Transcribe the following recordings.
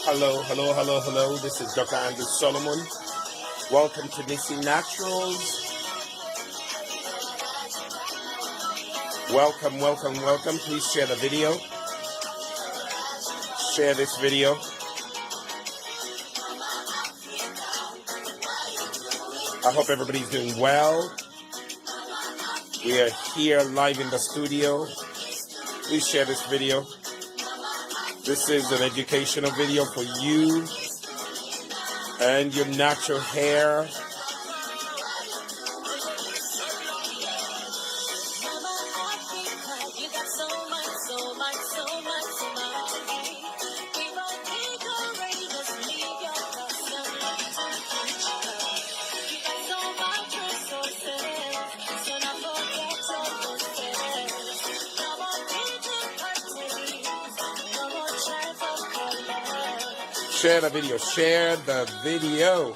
Hello. This is Dr. Andrew Solomon. Welcome to Nissi Naturals. Welcome. Please share the video. Share this video. I hope everybody's doing well. We are here live in the studio. Please share this video. This is an educational video for you and your natural hair. Share the video.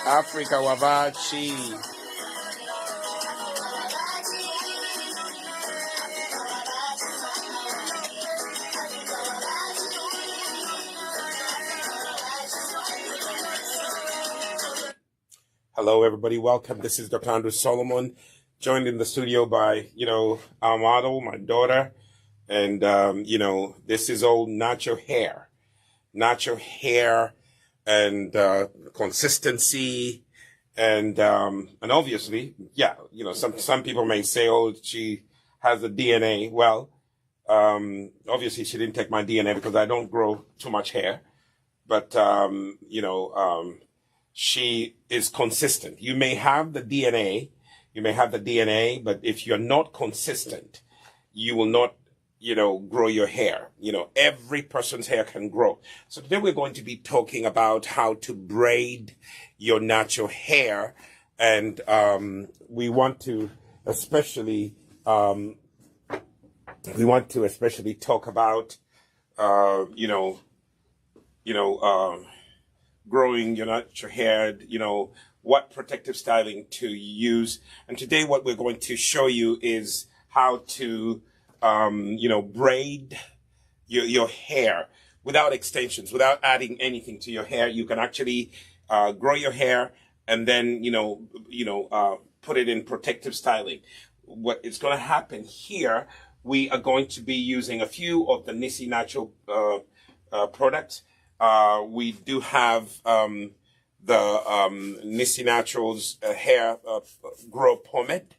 Africa Wavachi. Hello, everybody. Welcome. This is Dr. Andrew Solomon, joined in the studio by, our model, my daughter. And, this is all natural hair and, consistency. And obviously, some people may say, oh, she has the DNA. Well, obviously she didn't take my DNA because I don't grow too much hair. But, she is consistent. You may have the DNA, but if you're not consistent, you will not, grow your hair. Every person's hair can grow. So today we're going to be talking about how to braid your natural hair. And, we want to especially talk about, growing your natural hair, what protective styling to use. And today what we're going to show you is how to, braid your hair without extensions, without adding anything to your hair. You can actually, grow your hair and then, put it in protective styling. What is going to happen here, we are going to be using a few of the Nissi Natural, products. We do have the Nissi Naturals HairGro Pomade.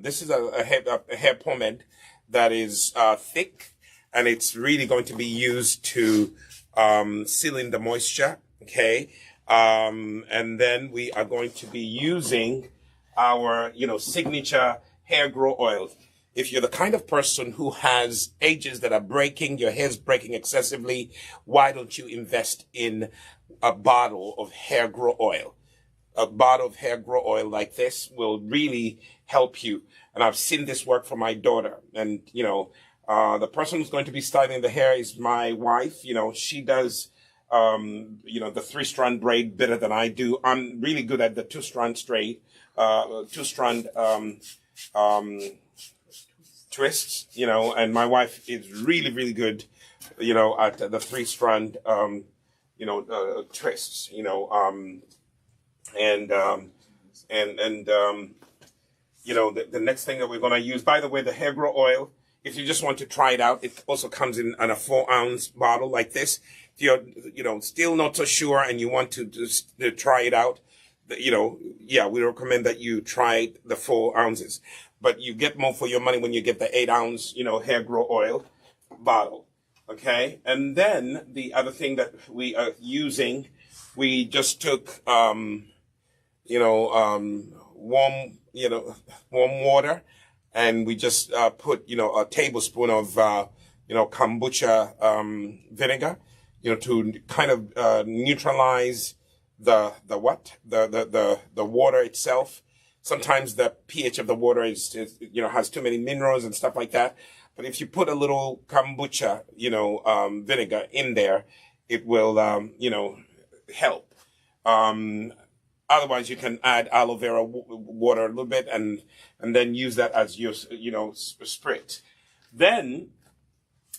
This is a hair pomade that is thick, and it's really going to be used to seal in the moisture. Okay, and then we are going to be using our signature hair grow oil. If you're the kind of person who has edges that are breaking, your hair's breaking excessively, why don't you invest in a bottle of hair grow oil? A bottle of hair grow oil like this will really help you. And I've seen this work for my daughter. And, the person who's going to be styling the hair is my wife. She does, the 3-strand braid better than I do. I'm really good at the 2-strand twists, and my wife is really good, at the 3-strand, twists, the next thing that we're going to use, by the way, the hair grow oil, if you just want to try it out, it also comes in a 4-ounce bottle like this. If you're, still not so sure and you want to just try it out, we recommend that you try the 4 ounces. But you get more for your money when you get the 8-ounce, hair grow oil bottle. Okay. And then the other thing that we are using, we just took, warm water, and we just, put, a tablespoon of, kombucha, vinegar, to kind of, neutralize the water itself. Sometimes the pH of the water is has too many minerals and stuff like that. But if you put a little kombucha, vinegar in there, it will, help. Otherwise, you can add aloe vera water a little bit and then use that as your, sprit. Then,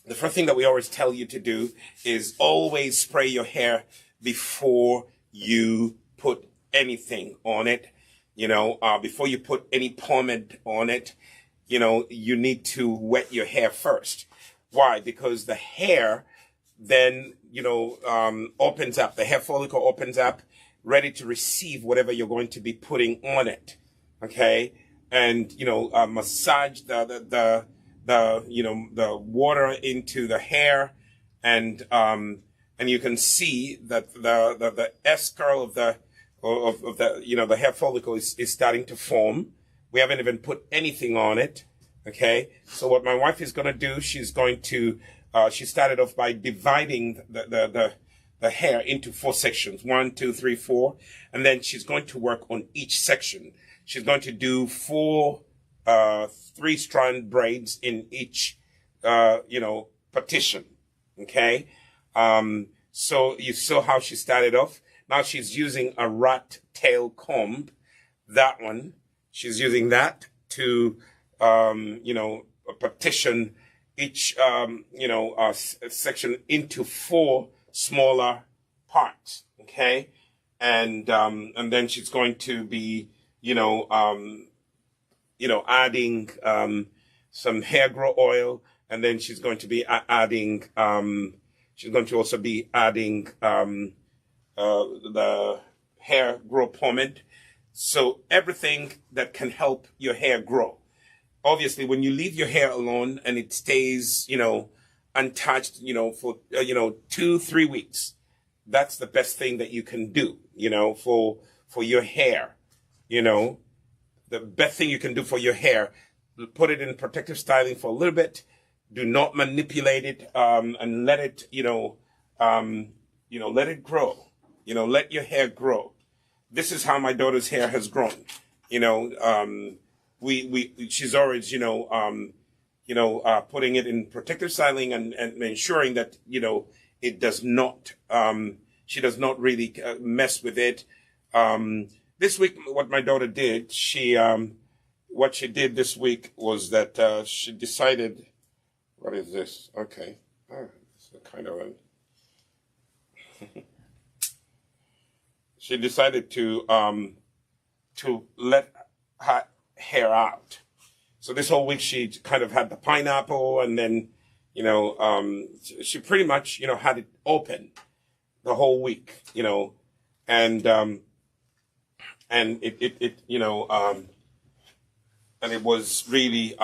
the first thing that we always tell you to do is always spray your hair before you put anything on it. Before you put any pomade on it, you need to wet your hair first. Why? Because the hair then, opens up. The hair follicle opens up, ready to receive whatever you're going to be putting on it. Okay? And, massage the water into the hair, and you can see that the S curl of the hair follicle is starting to form. We haven't even put anything on it. Okay. So what my wife is going to do, she's going to, she started off by dividing the hair into 4 sections, 1, 2, 3, 4. And then she's going to work on each section. She's going to do 4, 3-strand braids in each, partition. Okay. So you saw how she started off. Now she's using a rat tail comb. That one, she's using that to, partition each, section into 4 smaller parts. Okay. And then she's going to be, adding, some hair grow oil. And then she's going to be adding, she's going to also be adding, the hair grow pomade. So everything that can help your hair grow. Obviously, when you leave your hair alone and it stays, untouched, for, 2-3 weeks, that's the best thing that you can do, for your hair, the best thing you can do for your hair. Put it in protective styling for a little bit. Do not manipulate it, and let it, let it grow. Let your hair grow. This is how my daughter's hair has grown. She's always, putting it in protective styling and ensuring that, it does not, she does not really mess with it. This week, what my daughter did, what she did this week was that, she decided, what is this? Okay. It's a kind of she decided to let her hair out. So this whole week she kind of had the pineapple, and then, she pretty much, had it open the whole week, and it and it was really,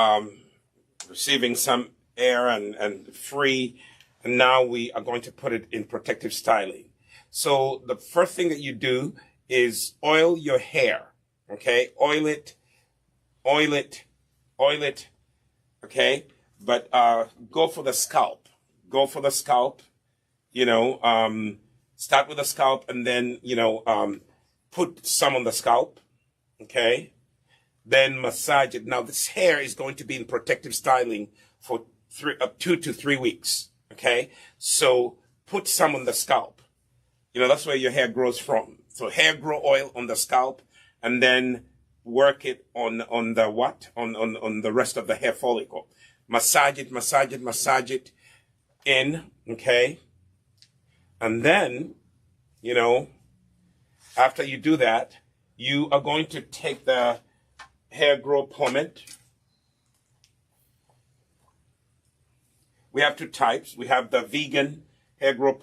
receiving some air and free. And now we are going to put it in protective styling. So the first thing that you do is oil your hair. Okay. Oil it. Okay. But, go for the scalp. Start with the scalp and then, put some on the scalp. Okay. Then massage it. Now this hair is going to be in protective styling for 2 to 3 weeks. Okay. So put some on the scalp. That's where your hair grows from. So hair grow oil on the scalp, and then work it on the what? On the rest of the hair follicle. Massage it in. Okay. And then, after you do that, you are going to take the hair grow pomade. We have 2 types. We have the vegan hair grow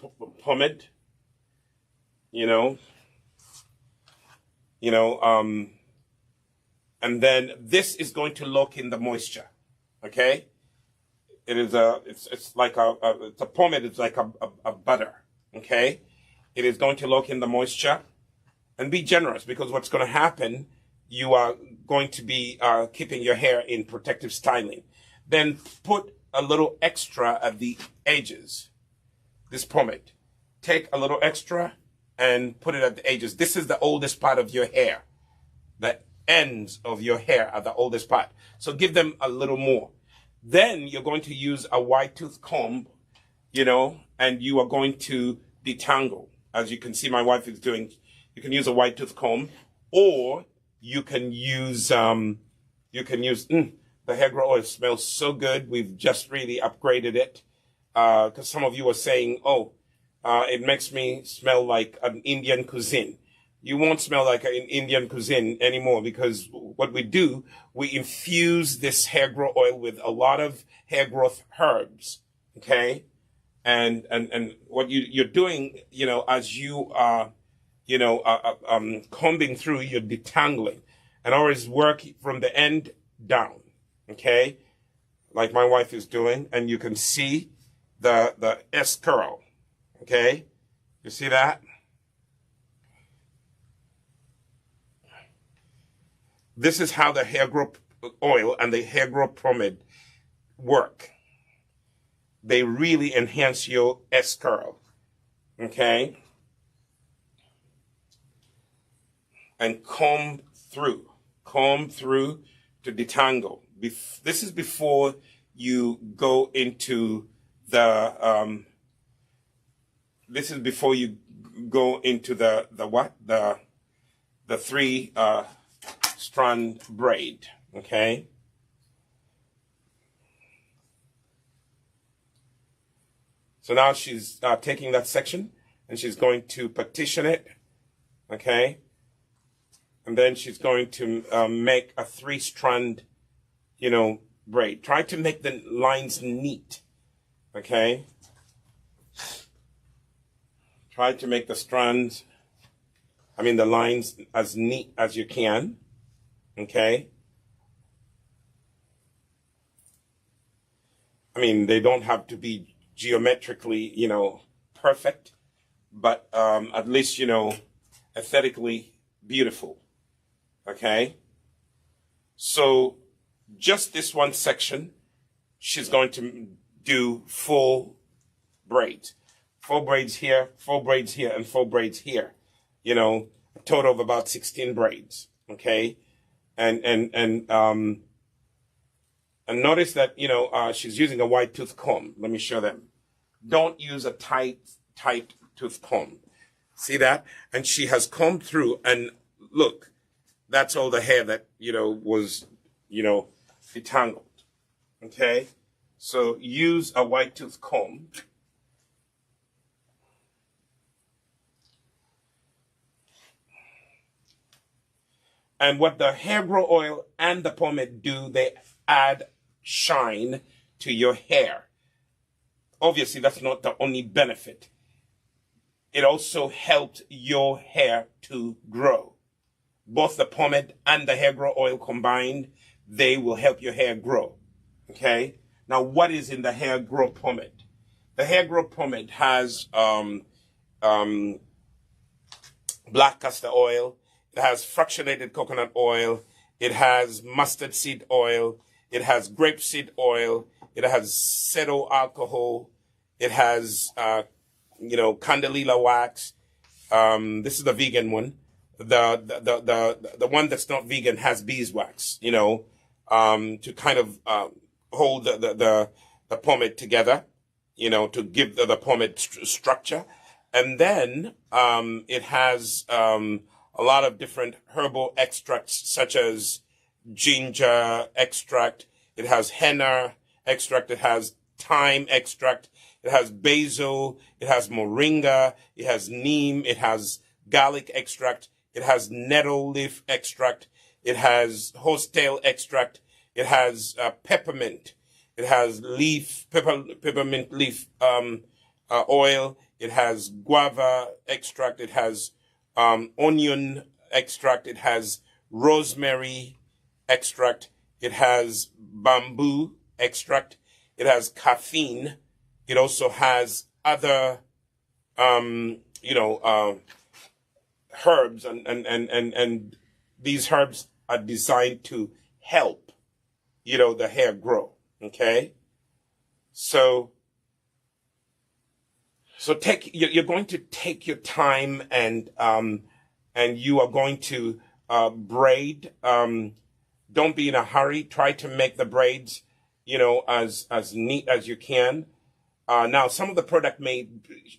pomade. And then this is going to lock in the moisture. Okay. It is it's like it's a pomade. It's like a butter. Okay. It is going to lock in the moisture, and be generous, because what's going to happen, you are going to be keeping your hair in protective styling. Then put a little extra at the edges. This pomade. Take a little extra and put it at the edges. This is the oldest part of your hair. The ends of your hair are the oldest part. So give them a little more. Then you're going to use a wide tooth comb, and you are going to detangle. As you can see, my wife is doing. You can use a wide tooth comb, or you can use the HairGro oil smells so good. We've just really upgraded it because some of you were saying, "Oh, it makes me smell like an Indian cuisine." You won't smell like an Indian cuisine anymore because what we do, we infuse this HairGro oil with a lot of hair growth herbs, okay? And what you're doing, as you are, combing through, you're detangling, and always work from the end down, okay? Like my wife is doing, and you can see the S curl, okay? You see that? This is how the HairGro oil and the HairGro Pomade work. They really enhance your S curl, okay? And comb through to detangle. This is before you go into the the three strand braid, okay? So now she's taking that section and she's going to partition it, okay? And then she's going to make a 3-strand, braid. Try to make the lines neat, okay? Try to make the lines as neat as you can, okay? They don't have to be geometrically, perfect, but at least, aesthetically beautiful, okay? So just this one section, she's going to do 4 braids. 4 braids here, 4 braids here, and 4 braids here. A total of about 16 braids, okay? And notice that, she's using a wide tooth comb. Let me show them. Don't use a tight tooth comb. See that? And she has combed through, and look, that's all the hair that, was, detangled. Okay? So use a wide tooth comb. And what the HairGro oil and the pomade do, they add shine to your hair. Obviously, that's not the only benefit. It also helped your hair to grow. Both the pomade and the HairGro oil combined, they will help your hair grow. Okay? Now, what is in the HairGro pomade? The HairGro pomade has black castor oil. It has fractionated coconut oil. It has mustard seed oil. It has grapeseed oil. It has cetyl alcohol. It has, candelilla wax. This is the vegan one. The one that's not vegan has beeswax, to kind of hold the pomade together, to give the pomade structure. And then it has a lot of different herbal extracts, such as ginger extract. It has henna extract. It has thyme extract. It has basil. It has moringa. It has neem. It has garlic extract. It has nettle leaf extract. It has horsetail extract. It has peppermint. It has peppermint leaf oil. It has guava extract. It has onion extract. It has rosemary extract. It has bamboo extract. It has caffeine. It also has other, herbs, and these herbs are designed to help, the hair grow. Okay. So you're going to take your time and you are going to braid. Don't be in a hurry. Try to make the braids, as neat as you can. Now, some of the product may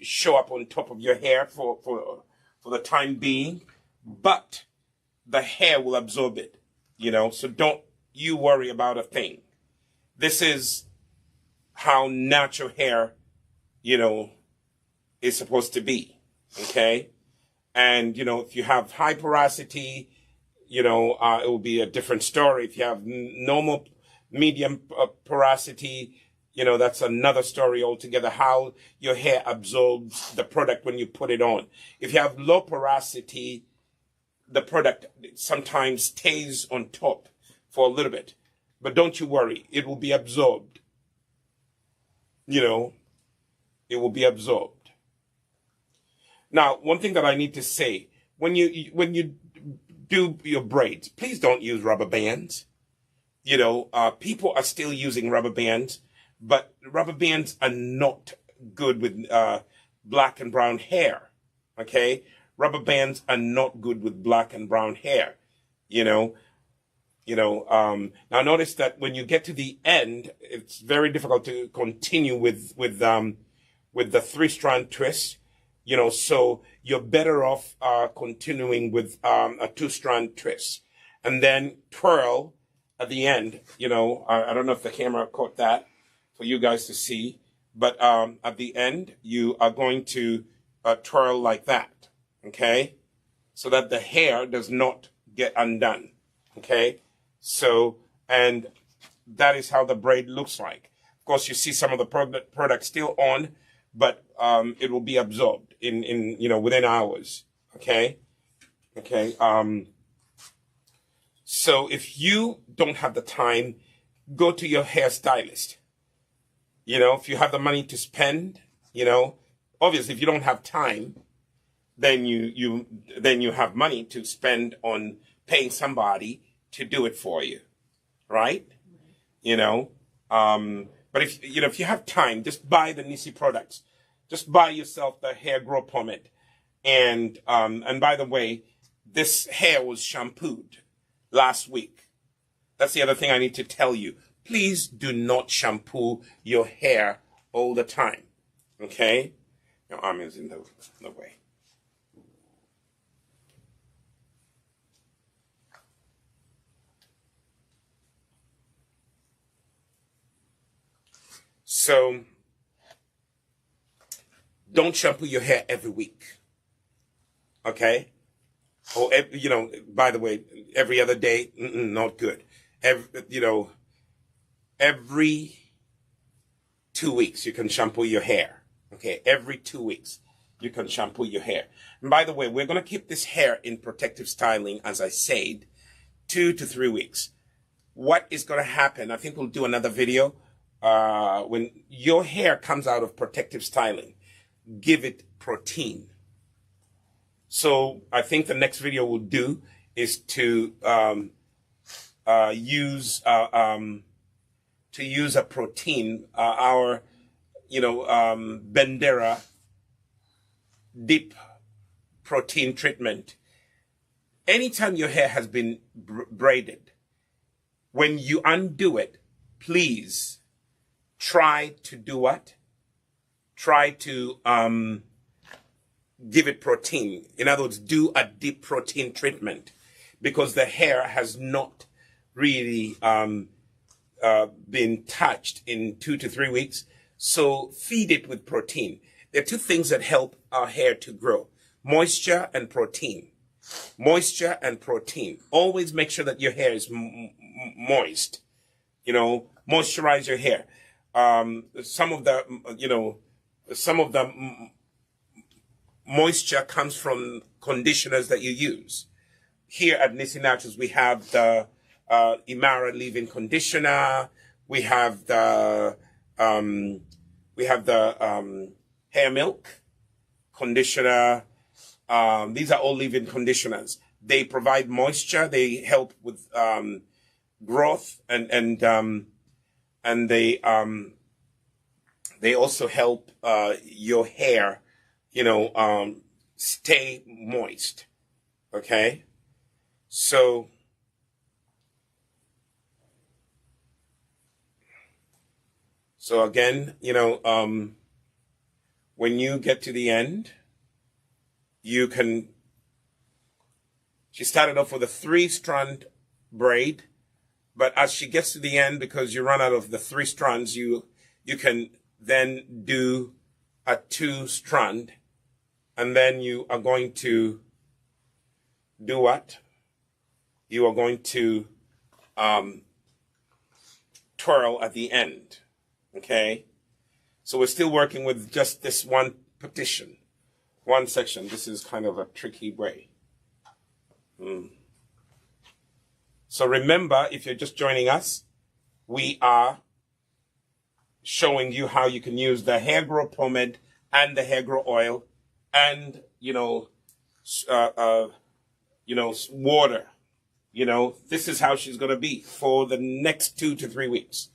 show up on top of your hair for the time being, but the hair will absorb it, so don't you worry about a thing. This is how natural hair, is supposed to be, okay? And, if you have high porosity, it will be a different story. If you have normal, medium porosity, that's another story altogether, how your hair absorbs the product when you put it on. If you have low porosity, the product sometimes stays on top for a little bit. But don't you worry, it will be absorbed. It will be absorbed. Now, one thing that I need to say, when you do your braids, please don't use rubber bands. People are still using rubber bands, but rubber bands are not good with black and brown hair, okay? Rubber bands are not good with black and brown hair, now notice that when you get to the end, it's very difficult to continue with the 3-strand twist, so you're better off continuing with a 2-strand twist, and then twirl at the end. I don't know if the camera caught that for you guys to see, but at the end you are going to twirl like that, okay, so that the hair does not get undone, okay. So, and that is how the braid looks like. Of course, you see some of the product still on, but it will be absorbed in within hours. Okay. So if you don't have the time, go to your hairstylist. If you have the money to spend, obviously if you don't have time, then you have money to spend on paying somebody to do it for you, right? But if you have time, just buy the Nissi products. Just buy yourself the HairGro Pomade. And by the way, this hair was shampooed last week. That's the other thing I need to tell you. Please do not shampoo your hair all the time, okay? Your arm is in the way. So, don't shampoo your hair every week, okay? Or, by the way, every other day, not good. Every 2 weeks you can shampoo your hair, okay? Every 2 weeks you can shampoo your hair. And by the way, we're going to keep this hair in protective styling, as I said, 2 to 3 weeks. What is going to happen, I think we'll do another video, when your hair comes out of protective styling, give it protein. So I think the next video we'll do is to use a protein, our Bendera deep protein treatment. Anytime your hair has been braided, when you undo it, please try to do what? Try to give it protein. In other words, do a deep protein treatment, because the hair has not really been touched in 2 to 3 weeks. So feed it with protein. There are 2 things that help our hair to grow: moisture and protein. Moisture and protein. Always make sure that your hair is moist. Moisturize your hair. Some of the moisture comes from conditioners that you use. Here at Nissi Naturals, we have the Imara leave-in conditioner. We have the hair milk conditioner. These are all leave-in conditioners. They provide moisture. They help with growth, and they also help your hair, stay moist. Okay, so again, when you get to the end, you can, she started off with a 3-strand braid, but as she gets to the end, because you run out of the 3 strands, you can then do a 2-strand, and then you are going to do what? You are going to twirl at the end, okay? So we're still working with just this one partition, one section. This is kind of a tricky way. So remember, if you're just joining us, we are showing you how you can use the HairGro Pomade and the HairGro oil and, water. This is how she's going to be for the next 2 to 3 weeks.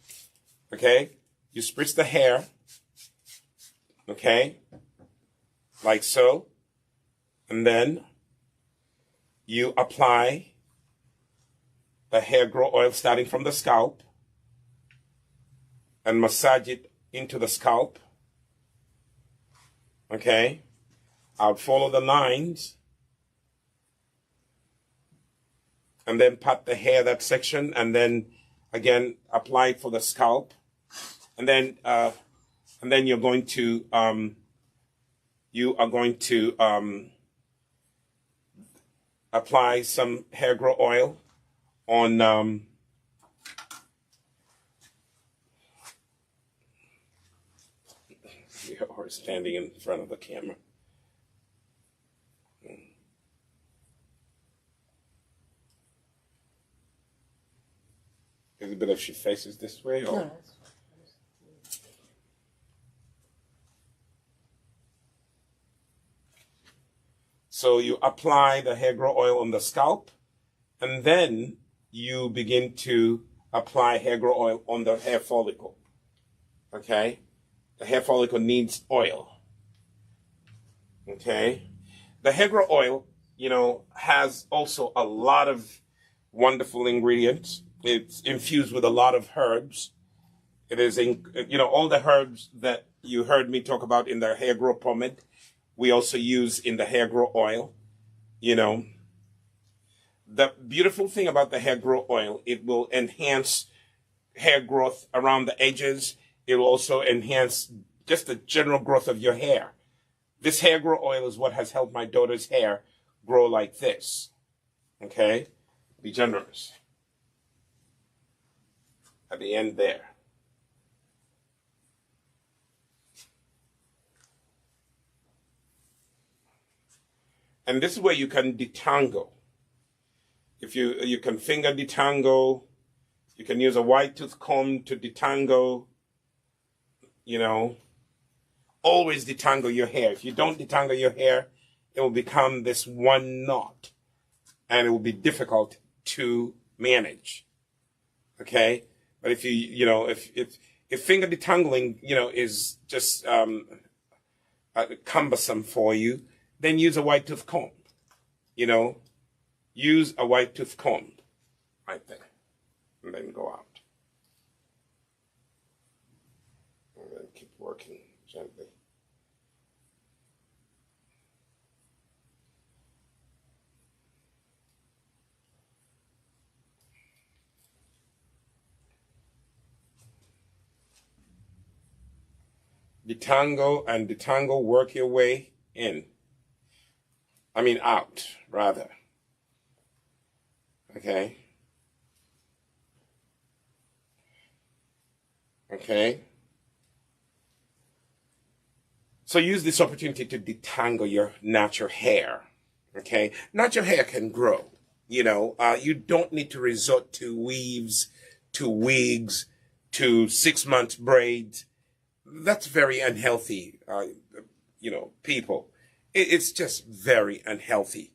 Okay? You spritz the hair. Okay? Like so. And then you apply the HairGro oil starting from the scalp and massage it into the scalp. Okay? I'll follow the lines and then pat the hair, that section, and then again apply it for the scalp. And then you're going to apply some HairGro oil on or standing in front of the camera. Is it better if she faces this way? Or? No, that's fine. So you apply the HairGro oil on the scalp, and then you begin to apply HairGro oil on the hair follicle. Okay? The hair follicle needs oil. Okay? The HairGro oil, has also a lot of wonderful ingredients. It's infused with a lot of herbs. It is, all the herbs that you heard me talk about in the HairGro Pomade, we also use in the HairGro oil. The beautiful thing about the HairGro oil, it will enhance hair growth around the edges. It will also enhance just the general growth of your hair. This HairGro oil is what has helped my daughter's hair grow like this. Okay? Be generous. At the end there. And this is where you can detangle. If you can finger detangle, you can use a wide tooth comb to detangle, always detangle your hair. If you don't detangle your hair, it will become this one knot, and it will be difficult to manage. Okay? But if if finger detangling, is just cumbersome for you, then use a wide tooth comb. Use a wide tooth comb right there, and then go out. And then keep working gently. Detangle and detangle, work your way in. Out, rather. Okay. Okay. So use this opportunity to detangle your natural hair. Okay. Natural hair can grow. You don't need to resort to weaves, to wigs, to 6 months braids. That's very unhealthy, people. It's just very unhealthy.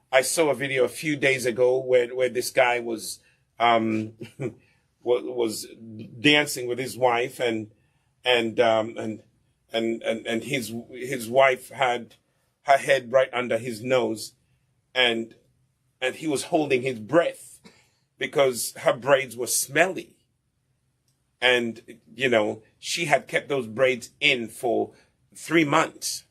I saw a video a few days ago where this guy was was dancing with his wife, and his wife had her head right under his nose, and he was holding his breath because her braids were smelly. And, she had kept those braids in for 3 months.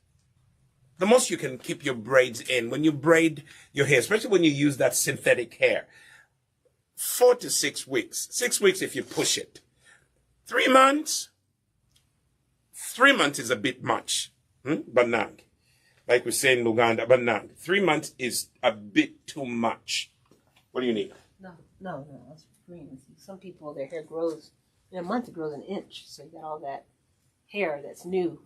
The most you can keep your braids in when you braid your hair, especially when you use that synthetic hair, 4 to 6 weeks. 6 weeks if you push it. 3 months? 3 months is a bit much. Banang. Like we say in Luganda, banang. 3 months is a bit too much. What do you need? No. That's green. Some people, their hair grows, in a month it grows an inch. So you got all that hair that's new.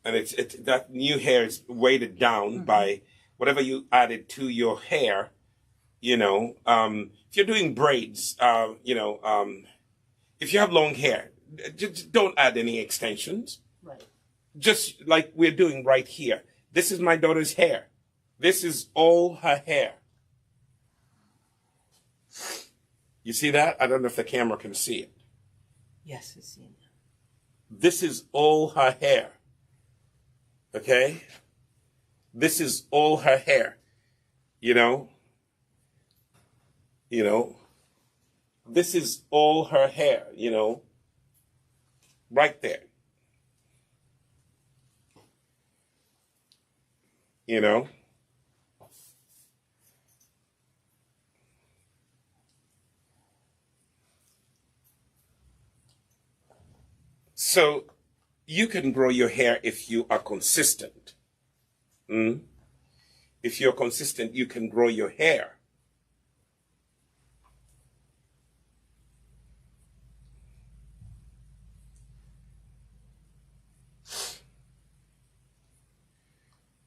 And it's that new hair is weighted down by whatever you added to your hair. You know, if you're doing braids, if you have long hair, just don't add any extensions. Right. Just like we're doing right here. This is my daughter's hair. This is all her hair. You see that? I don't know if the camera can see it. Yes, it's seen it. This is all her hair. Okay? This is all her hair. You know? This is all her hair, right there. So you can grow your hair if you are consistent. If you're consistent, you can grow your hair.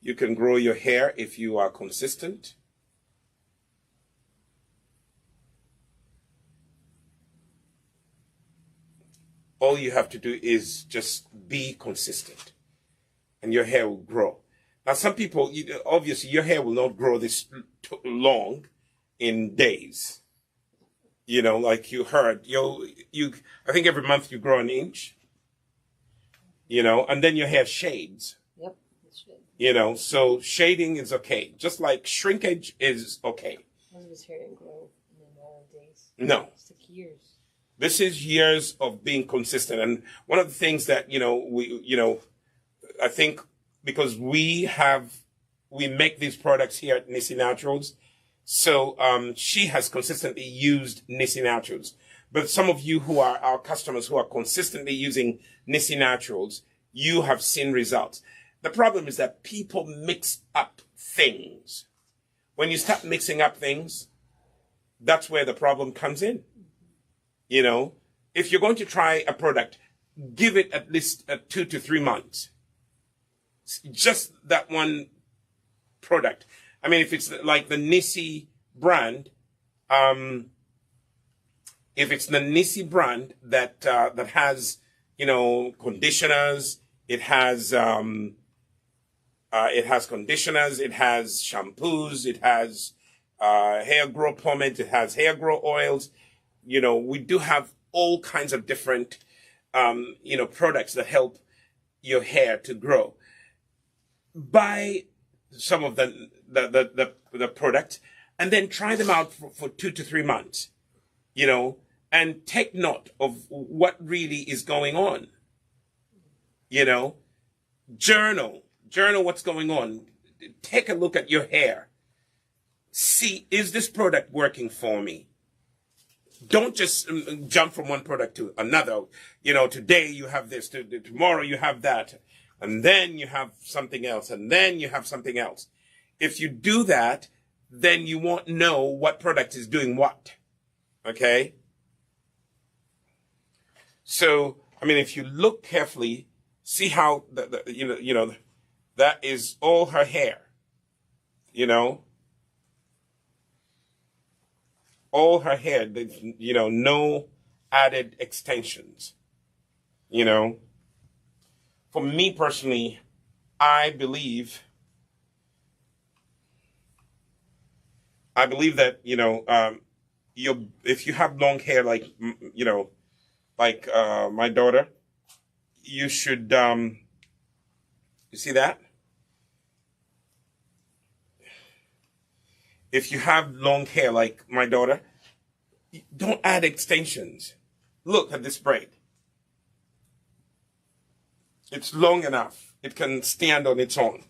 You can grow your hair if you are consistent. All you have to do is just be consistent, and your hair will grow. Now, some people, obviously, your hair will not grow this long in days. Like you heard, I think every month you grow an inch. And then your hair shades. Yep, it should. So shading is okay. Just like shrinkage is okay. Most of his hair didn't grow in the normal days. No. It took years. This is years of being consistent. And one of the things that, I think because we make these products here at Nissi Naturals. So, she has consistently used Nissi Naturals. But some of you who are our customers who are consistently using Nissi Naturals, you have seen results. The problem is that people mix up things. When you start mixing up things, that's where the problem comes in. If you're going to try a product, give it at least 2 to 3 months. Just that one product. I mean, if it's like the Nissi brand, that has, conditioners, it has conditioners, it has shampoos, it has hair grow pomade, it has hair grow oils. We do have all kinds of different, products that help your hair to grow. Buy some of the product and then try them out for 2 to 3 months, and take note of what really is going on. Journal what's going on. Take a look at your hair. See, is this product working for me? Don't just jump from one product to another. Today you have this, tomorrow you have that, and then you have something else, and then you have something else. If you do that, then you won't know what product is doing what. Okay? So, if you look carefully, see how that is all her hair. All her hair, no added extensions. For me personally, I believe that, if you have long hair, like my daughter, you should, you see that? If you have long hair like my daughter, don't add extensions. Look at this braid. It's long enough. It can stand on its own.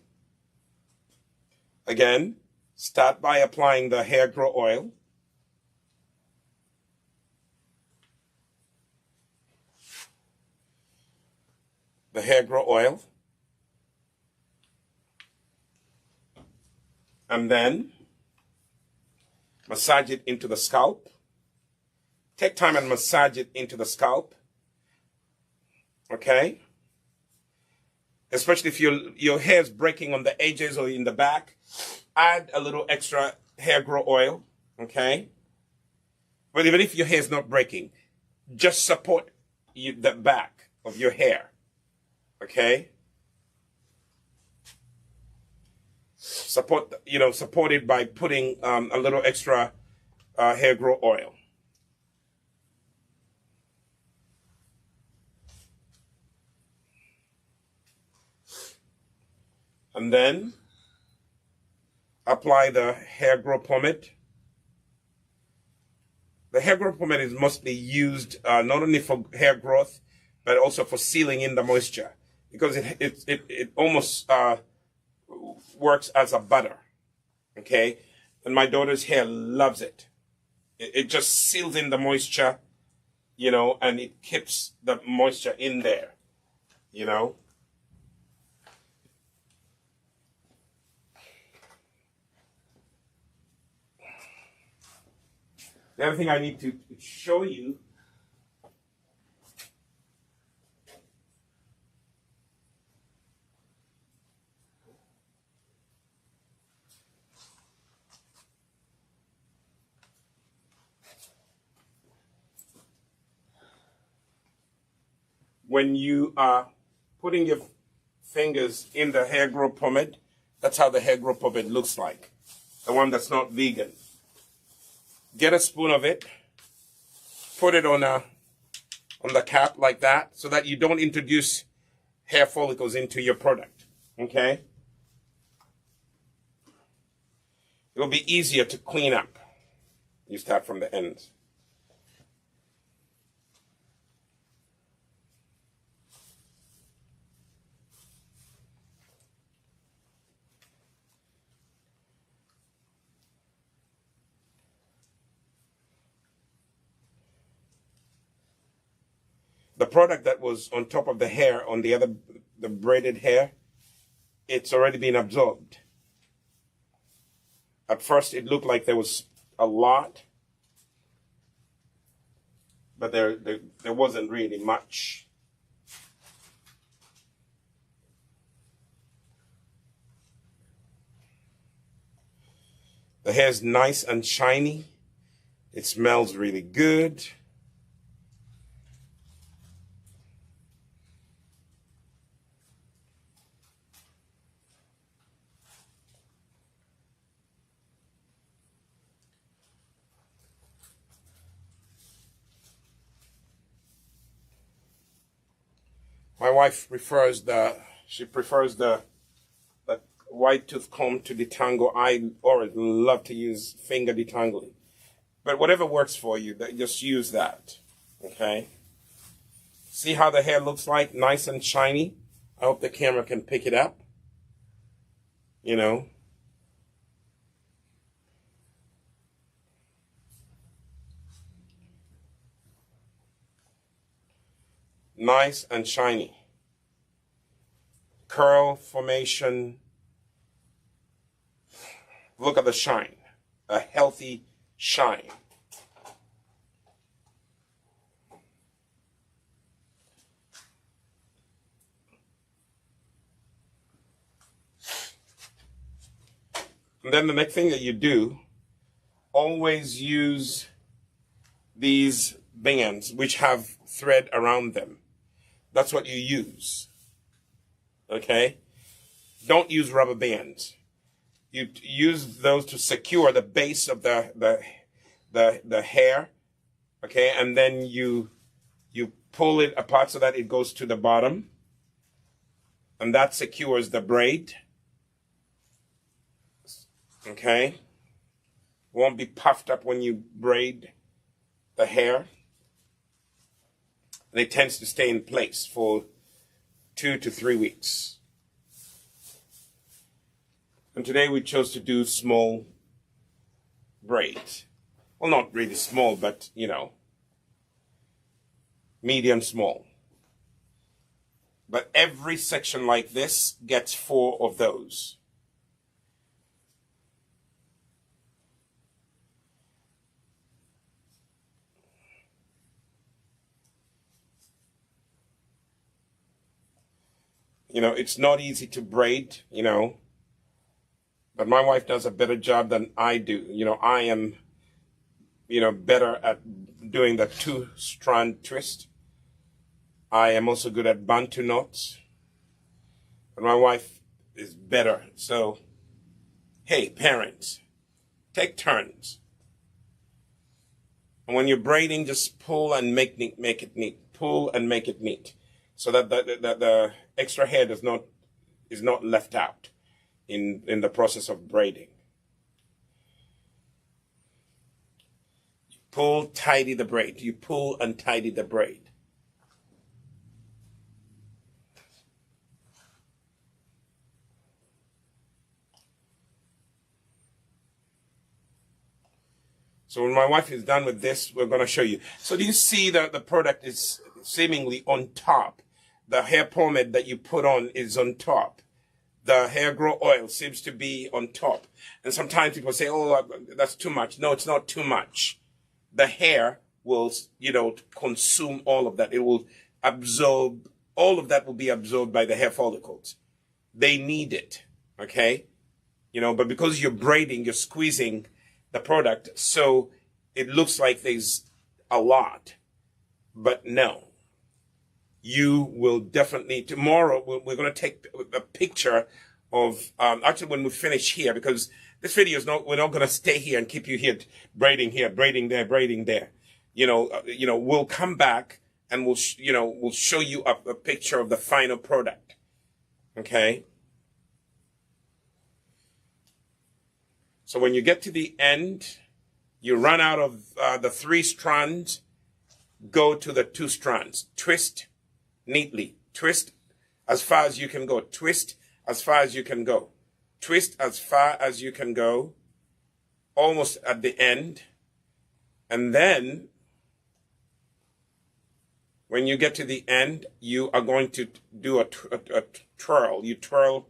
Again, start by applying the hair grow oil. The hair grow oil. And then massage it into the scalp. Take time and massage it into the scalp. Okay? Especially if your hair is breaking on the edges or in the back, add a little extra hair grow oil. Okay? But even if your hair is not breaking, just support the back of your hair. Okay? Support it by putting a little extra hair grow oil. And then apply the hair grow pomade. The hair grow pomade is mostly used not only for hair growth, but also for sealing in the moisture, because it almost works as a butter. Okay, and my daughter's hair loves it. It just seals in the moisture, and it keeps the moisture in there, The other thing I need to show you when you are putting your fingers in the hair grow pomade, that's how the hair grow pomade looks like. The one that's not vegan. Get a spoon of it, put it on the cap like that, so that you don't introduce hair follicles into your product. Okay? It'll be easier to clean up. You start from the ends. The product that was on top of the hair, on the braided hair, it's already been absorbed. At first, it looked like there was a lot, but there wasn't really much. The hair's nice and shiny. It smells really good. My wife prefers the white tooth comb to detangle. I always love to use finger detangling. But whatever works for you, just use that. Okay? See how the hair looks like? Nice and shiny. I hope the camera can pick it up. Nice and shiny. Curl formation. Look at the shine. A healthy shine. And then the next thing that you do, always use these bands which have thread around them. That's what you use. Okay? Don't use rubber bands. You use those to secure the base of the hair. Okay? And then you pull it apart so that it goes to the bottom. And that secures the braid. Okay? Won't be puffed up when you braid the hair. And it tends to stay in place for 2 to 3 weeks. And today we chose to do small braids. Well, not really small, but, you know, medium small. But every section like this gets 4 of those. You know, it's not easy to braid, you know, but my wife does a better job than I do. You know, I am, you know, better at doing the 2-strand twist. I am also good at bantu knots, but my wife is better. So, hey, parents, take turns. And when you're braiding, just pull and make it neat. Pull and make it neat, so that the extra hair is not left out in the process of braiding. You pull, tidy the braid. You pull and tidy the braid. So when my wife is done with this, we're going to show you. So do you see that the product is seemingly on top? The hair pomade that you put on is on top. The hair grow oil seems to be on top. And sometimes people say, oh, that's too much. No, it's not too much. The hair will, you know, consume all of that. It will absorb, all of that will be absorbed by the hair follicles. They need it, okay? You know, but because you're braiding, you're squeezing the product, so it looks like there's a lot. But no. You will definitely, tomorrow, we're going to take a picture of, actually when we finish here, because this video is not, we're not going to stay here and keep you here, braiding there, braiding there. You know, we'll come back and we'll show you a picture of the final product. Okay? So when you get to the end, you run out of the 3 strands, go to the 2 strands. Twist neatly. Twist as far as you can go. Twist as far as you can go. Twist as far as you can go. Almost at the end. And then, when you get to the end, you are going to do a twirl. You twirl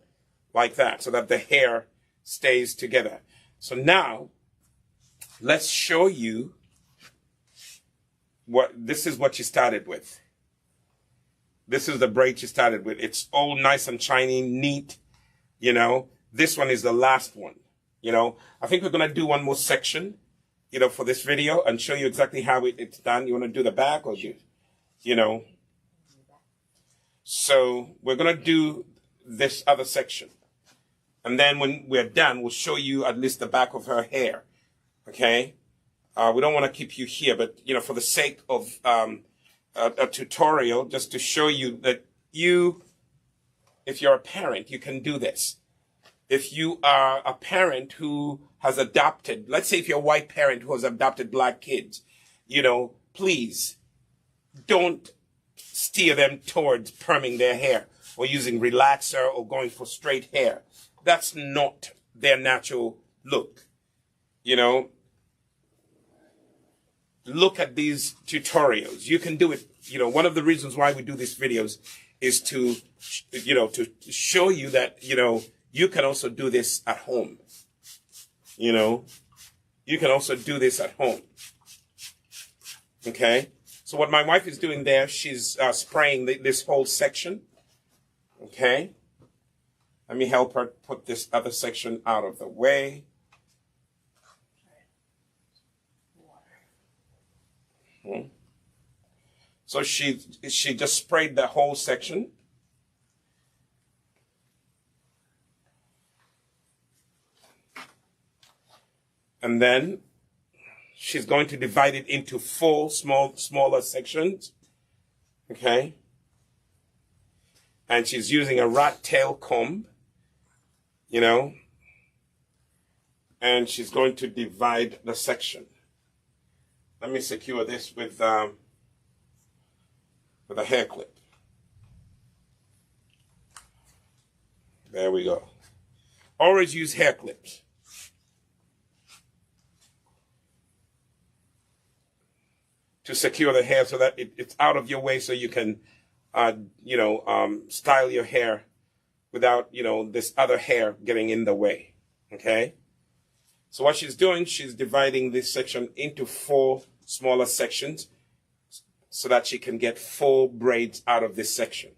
like that so that the hair stays together. So now, let's show you this is what you started with. This is the braid you started with. It's all nice and shiny, neat, you know. This one is the last one, you know. I think we're going to do one more section, you know, for this video and show you exactly how it's done. You want to do the back or you know. So we're going to do this other section. And then when we're done, we'll show you at least the back of her hair, okay? We don't want to keep you here, but, you know, for the sake of a tutorial, just to show you that if you're a parent, you can do this. If you are a parent who has adopted, let's say if you're a white parent who has adopted black kids, you know, please don't steer them towards perming their hair or using relaxer or going for straight hair. That's not their natural look. You know, look at these tutorials. You can do it. You know, one of the reasons why we do these videos is to, you know, to show you that, you know, you can also do this at home. You know, you can also do this at home. Okay. So what my wife is doing there, she's spraying this whole section. Okay. Let me help her put this other section out of the way. So she just sprayed the whole section. And then she's going to divide it into 4 smaller sections. Okay. And she's using a rat tail comb, you know, and she's going to divide the section. Let me secure this with a hair clip. There we go. Always use hair clips. To secure the hair so that it's out of your way so you can, style your hair without, this other hair getting in the way. Okay? So what she's doing, she's dividing this section into 4 smaller sections so that she can get 4 braids out of this section.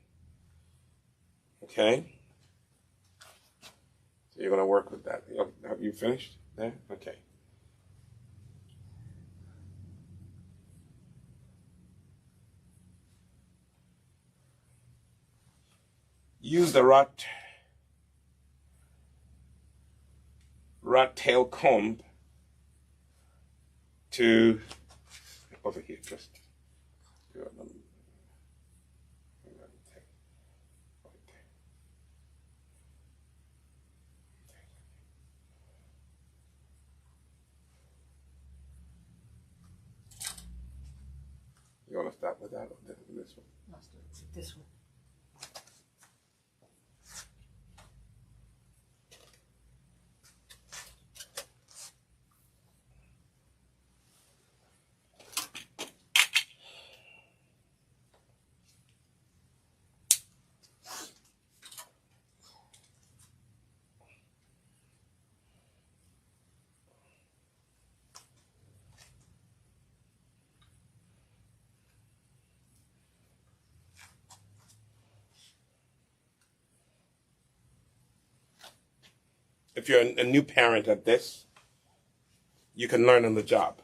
Okay? So you're going to work with that. Have you finished there? Okay. Use the rat tail comb to over here just you want to start with that or this one? Let's do this one. If you're a new parent at this, you can learn on the job.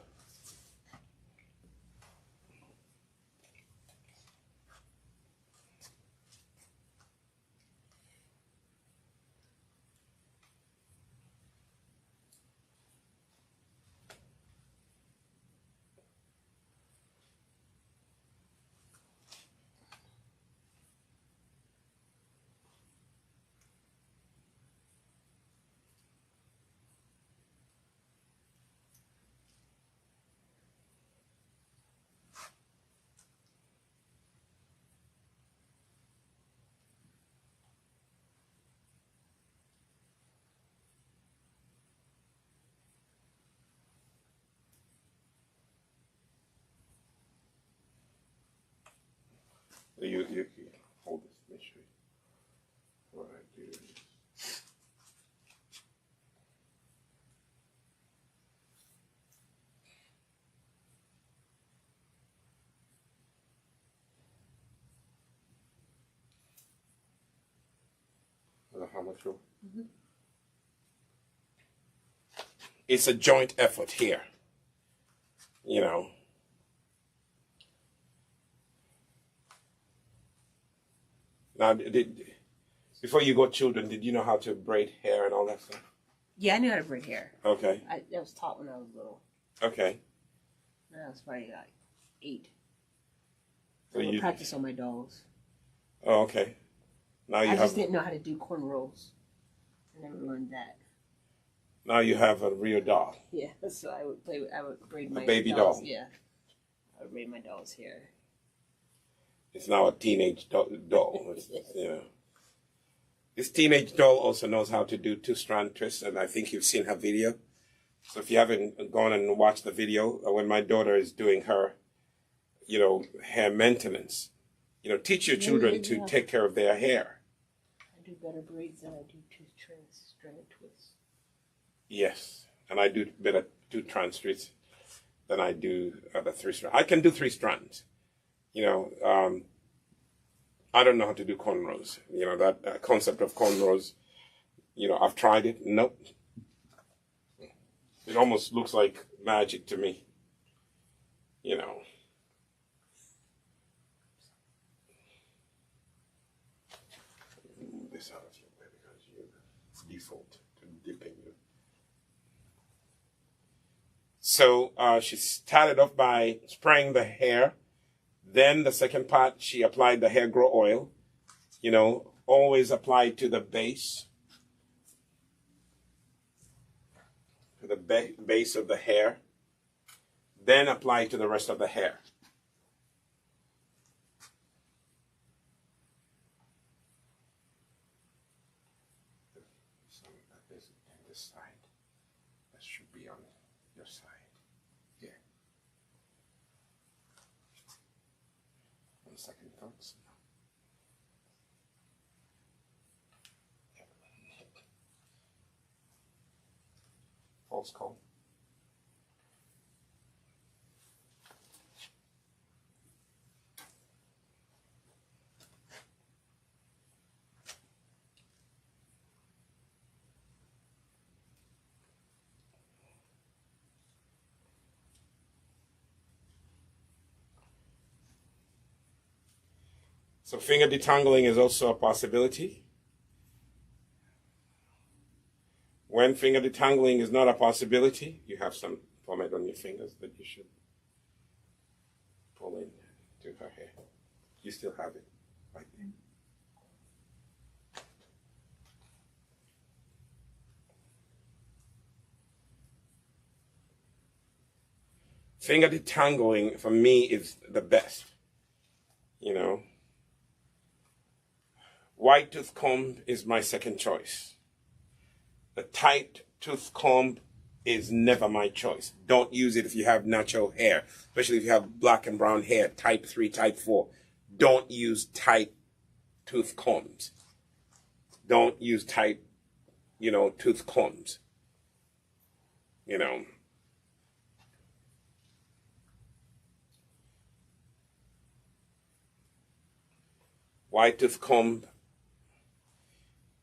You hold this, make sure what I do. How much? Mm-hmm. It's a joint effort here, Now, before you got children, did you know how to braid hair and all that stuff? Yeah, I knew how to braid hair. Okay. That was taught when I was little. Okay. When I was probably like 8. So I would practice on my dolls. Oh, okay. Now I just didn't know how to do cornrows. I never learned that. Now you have a real doll. Yeah, so I would braid my baby dolls. doll. Yeah, I would braid my doll's hair. It's now a teenage doll. This teenage doll also knows how to do 2-strand twists, and I think you've seen her video. So if you haven't gone and watched the video, when my daughter is doing her, hair maintenance, teach your children to take care of their hair. I do better braids than I do 2-strand twists. Yes, and I do better 2-strand twists than I do the 3-strand. I can do 3 strands. I don't know how to do cornrows. That concept of cornrows, I've tried it. Nope. It almost looks like magic to me. Move this out of your way because you default to dipping you. So she started off by spraying the hair. Then the second part, she applied the HairGro oil. Always apply to the base. To the base of the hair. Then apply to the rest of the hair. this side. That should be on your side. Yeah. On second thoughts. False comb. So finger detangling is also a possibility. When finger detangling is not a possibility, you have some pomade on your fingers that you should pull in to her hair. You still have it right there. Finger detangling for me is the best, you know. Wide tooth comb is my second choice. The tight tooth comb is never my choice. Don't use it if you have natural hair, especially if you have black and brown hair, type 3, type 4. Don't use tight tooth combs. Don't use tight, tooth combs. Wide tooth comb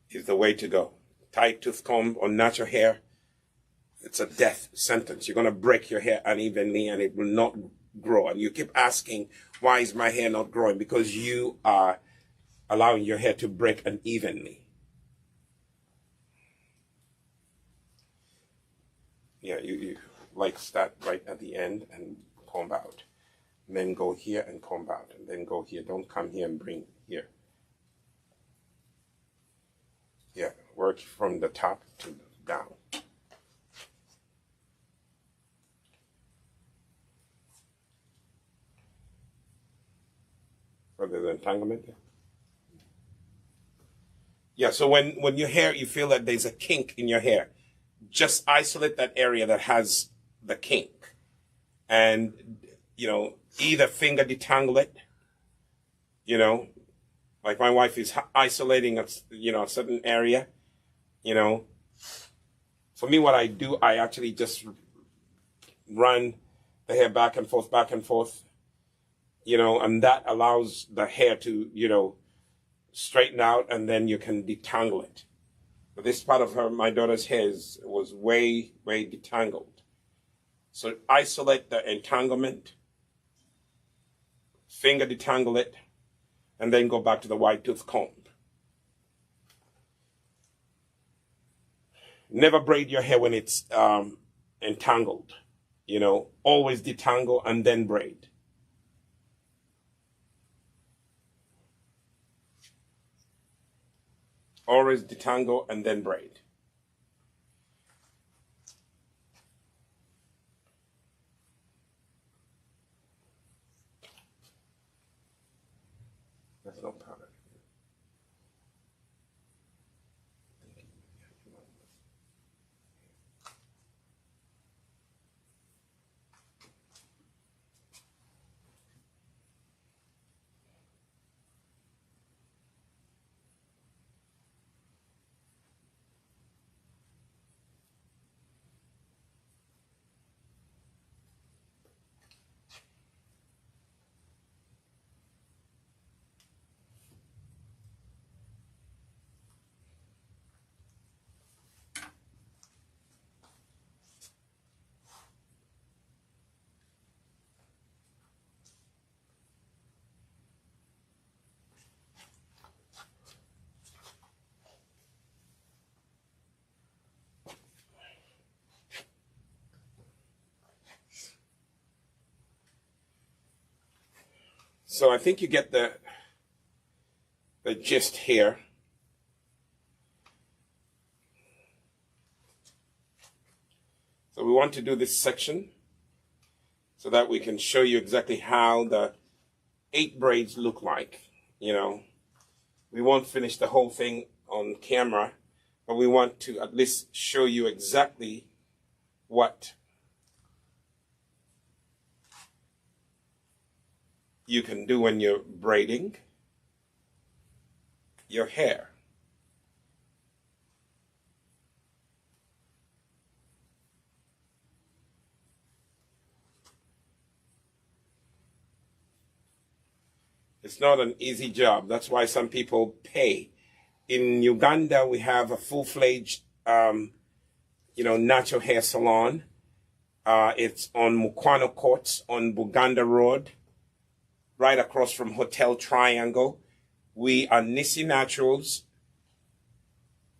is the way to go. Tight tooth comb on natural hair, it's a death sentence. You're going to break your hair unevenly and it will not grow. And you keep asking, why is my hair not growing? Because you are allowing your hair to break unevenly. Yeah, you like start right at the end and comb out. And then go here and comb out. And then go here. Don't come here and bring here. Yeah, work from the top to down. For the entanglement. Yeah, so when your hair, you feel that there's a kink in your hair, just isolate that area that has the kink. And, either finger detangle it, like my wife is isolating a certain area, For me, what I do, I actually just run the hair back and forth, and that allows the hair to, straighten out, and then you can detangle it. But this part of my daughter's hair was way, way detangled. So isolate the entanglement, finger detangle it, and then go back to the wide tooth comb. Never braid your hair when it's entangled. Always detangle and then braid. Always detangle and then braid. That's no powder. So I think you get the gist here. So we want to do this section so that we can show you exactly how the 8 braids look like. We won't finish the whole thing on camera, but we want to at least show you exactly what you can do when you're braiding your hair. It's not an easy job. That's why some people pay. In Uganda, we have a full-fledged, natural hair salon. It's on Mukwano Courts on Buganda Road, right across from Hotel Triangle. We are Nissi Naturals,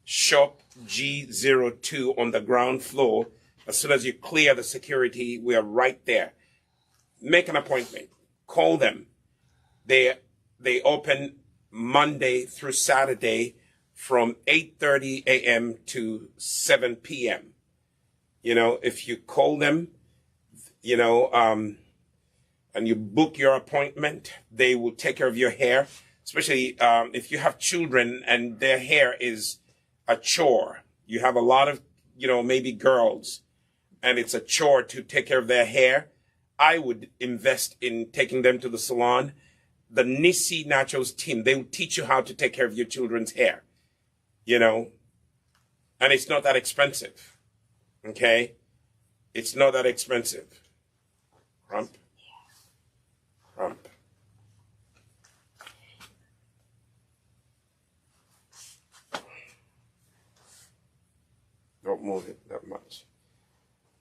shop G02 on the ground floor. As soon as you clear the security, we are right there. Make an appointment. Call them. They open Monday through Saturday from 8:30 a.m. to 7 p.m. If you call them, and you book your appointment, they will take care of your hair, especially if you have children and their hair is a chore. You have a lot of, maybe girls, and it's a chore to take care of their hair. I would invest in taking them to the salon. The Nissi Naturals team, they will teach you how to take care of your children's hair, and it's not that expensive, okay? It's not that expensive. Crump. Crump. Don't move it that much.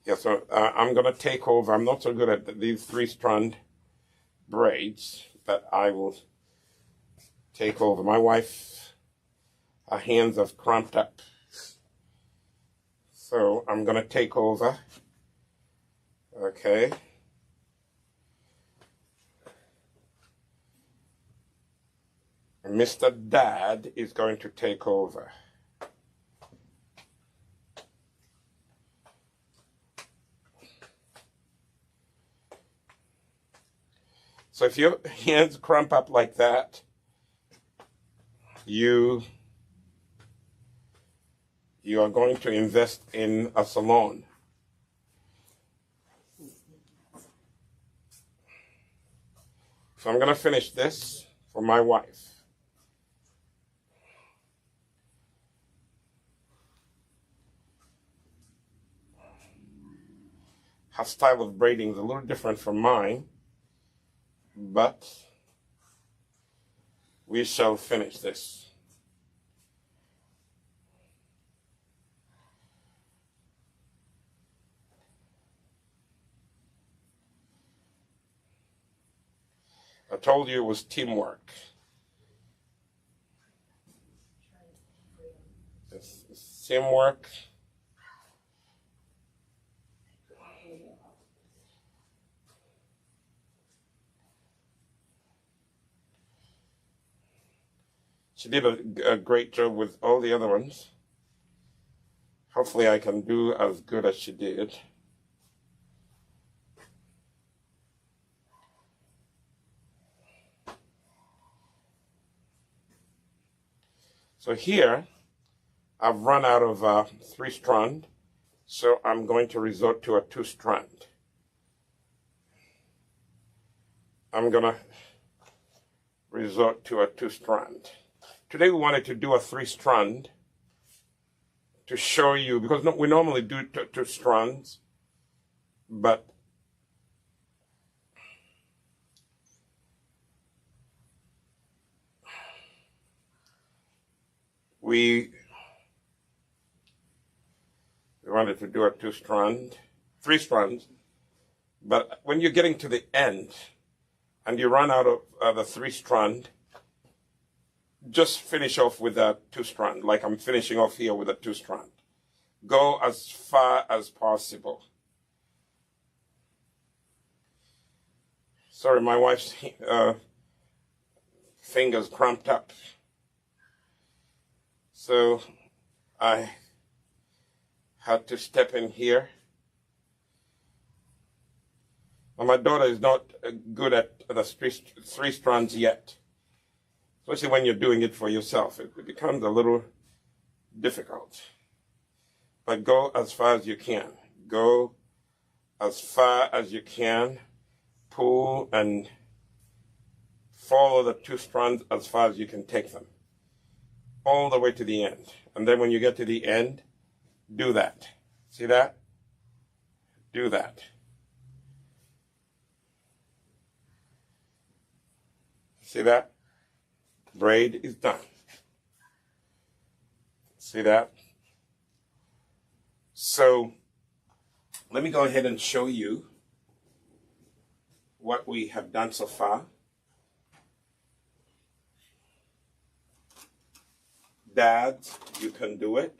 Yeah, so I'm going to take over. I'm not so good at these 3-strand braids, but I will take over. My wife, her hands have cramped up. So I'm going to take over. Okay. Mr. Dad is going to take over. So if your hands cramp up like that, you are going to invest in a salon. So I'm going to finish this for my wife. Her style of braiding is a little different from mine, but we shall finish this. I told you it was teamwork. It's teamwork. She did a great job with all the other ones. Hopefully I can do as good as she did. So here, I've run out of 3-strand, so I'm going to resort to a 2-strand. I'm going to resort to a 2-strand. Today we wanted to do a 3-strand to show you, because we normally do 2 strands, but we wanted to do a 2-strand, 3 strands, but when you're getting to the end and you run out of the 3-strand, just finish off with a 2-strand, like I'm finishing off here with a 2-strand. Go as far as possible. Sorry, my wife's fingers cramped up. So I had to step in here. And my daughter is not good at the 3 strands yet. Especially when you're doing it for yourself. It becomes a little difficult. But go as far as you can. Go as far as you can. Pull and follow the two strands as far as you can take them. All the way to the end. And then when you get to the end, do that. See that? Do that. See that? Braid is done. See that? So let me go ahead and show you what we have done so far. Dads, you can do it.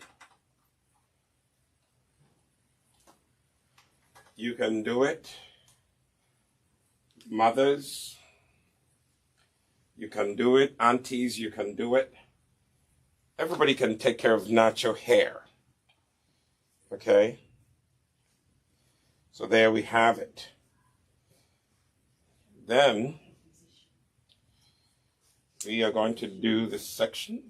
You can do it. Mothers, you can do it. Aunties, you can do it. Everybody can take care of natural hair. Okay? So there we have it. Then we are going to do this section.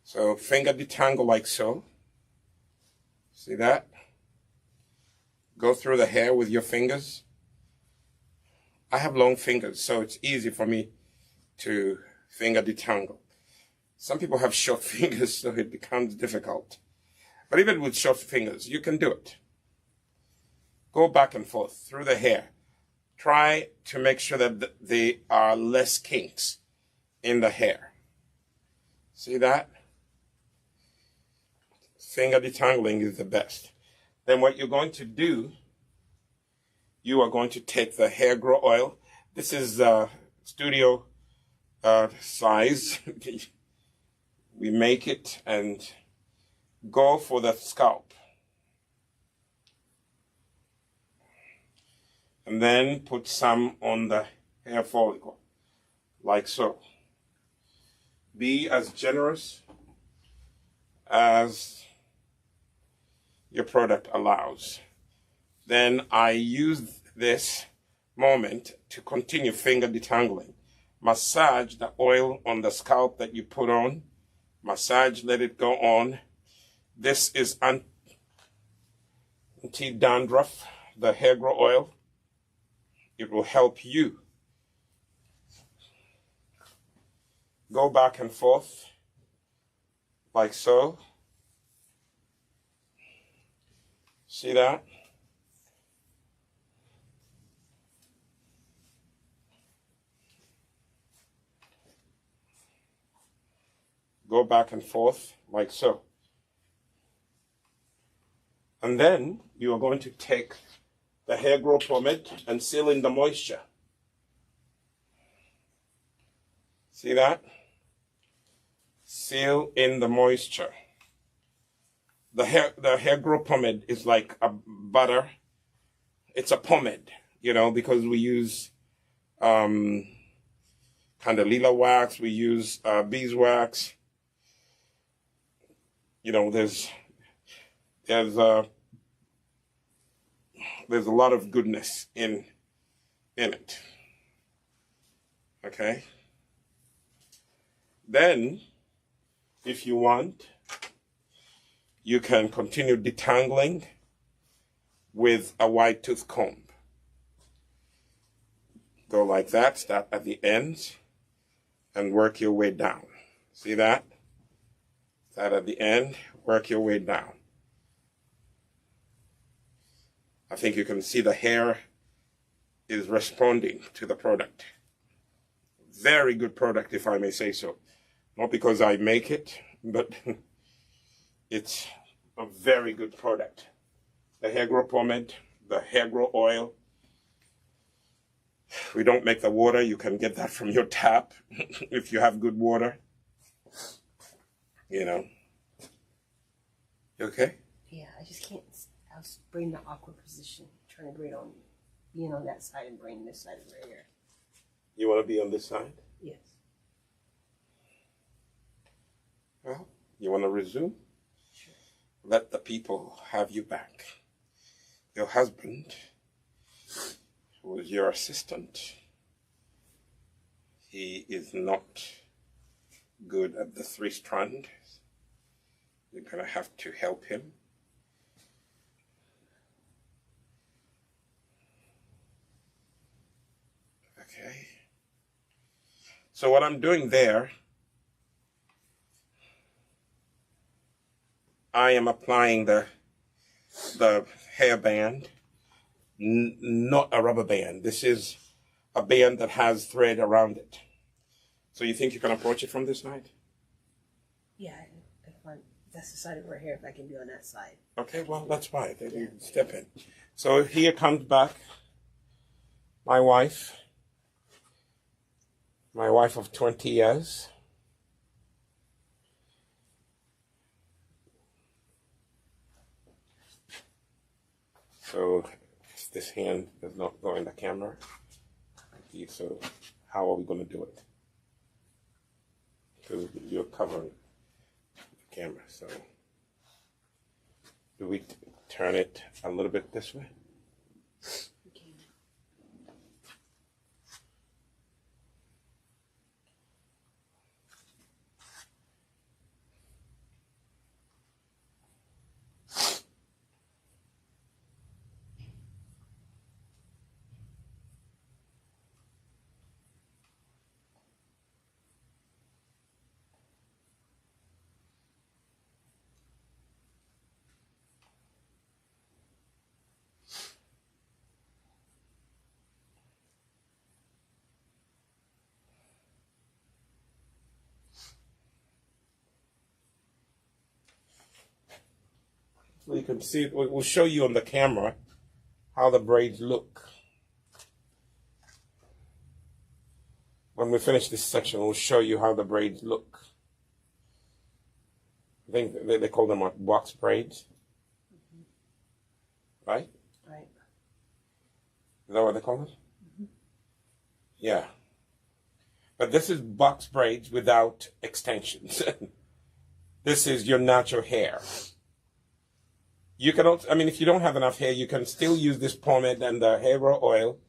So finger detangle like so. See that? Go through the hair with your fingers. I have long fingers, so it's easy for me to finger detangle. Some people have short fingers, so it becomes difficult. But even with short fingers, you can do it. Go back and forth through the hair. Try to make sure that there are less kinks in the hair. See that? Finger detangling is the best. Then what you're going to do, you are going to take the HairGro oil. This is studio size. We make it and go for the scalp. And then put some on the hair follicle, like so. Be as generous as your product allows. Then I use this moment to continue finger detangling. Massage the oil on the scalp that you put on. Massage, let it go on. This is anti-dandruff, the HairGro oil. It will help you. Go back and forth, like so. See that? Go back and forth, like so. And then you are going to take the HairGro Pomade and seal in the moisture. See that? Seal in the moisture. The HairGro Pomade is like a butter. It's a pomade, you know, because we use candelilla wax, we use beeswax. You know, there's a lot of goodness in it. Okay? Then, if you want, you can continue detangling with a wide tooth comb. Go like that, start at the ends, and work your way down. See that? Start at the end, work your way down. I think you can see the hair is responding to the product. Very good product, if I may say so. Not because I make it, but it's a very good product. The HairGro Pomade, the HairGro oil. We don't make the water. You can get that from your tap if you have good water. You know, You okay? Yeah, I just can't. I was braiding the awkward position, trying to braid on, being on that side and braiding this side of her hair. You want to be on this side? Yes. Well, you want to resume? Sure. Let the people have you back. Your husband, who was your assistant, he is not good at the 3-strand. You're going to have to help him. Okay. So what I'm doing there, I am applying the hairband, not a rubber band. This is a band that has thread around it. So you think you can approach it from this side? Yeah, that's the side of her hair, if I can be on that side. Okay, well, that's fine. Then you step in. So here comes back my wife of 20 years. So this hand does not go in the camera. So how are we going to do it? Because you're covering the camera. So do we turn it a little bit this way? Okay. So you can see, we'll show you on the camera how the braids look. When we finish this section, we'll show you how the braids look. I think they call them box braids. Right? Right. Is that what they call it? Yeah. But this is box braids without extensions. This is your natural hair. You can also, I mean, if you don't have enough hair, you can still use this pomade and the HairGro oil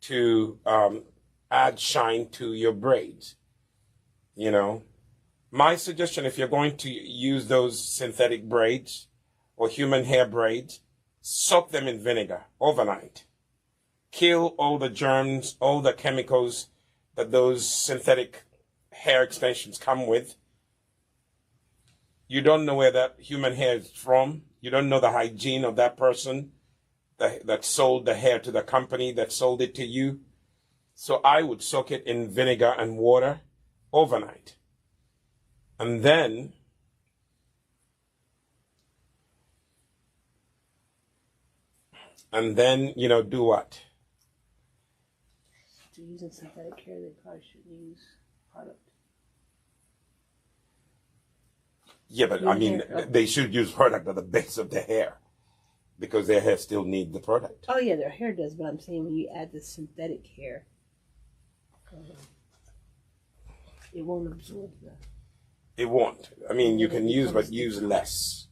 to add shine to your braids. You know, my suggestion, if you're going to use those synthetic braids or human hair braids, soak them in vinegar overnight. Kill all the germs, all the chemicals that those synthetic hair extensions come with. You don't know where that human hair is from. You don't know the hygiene of that person that sold the hair to the company that sold it to you. So I would soak it in vinegar and water overnight. And then you know, do what? To using synthetic hair, they probably shouldn't use product. Yeah, but I mean, they should use product at the base of the hair because their hair still needs the product. Oh yeah, their hair does, but I'm saying when you add the synthetic hair, it won't absorb the... It won't. I mean, you can use, but use less.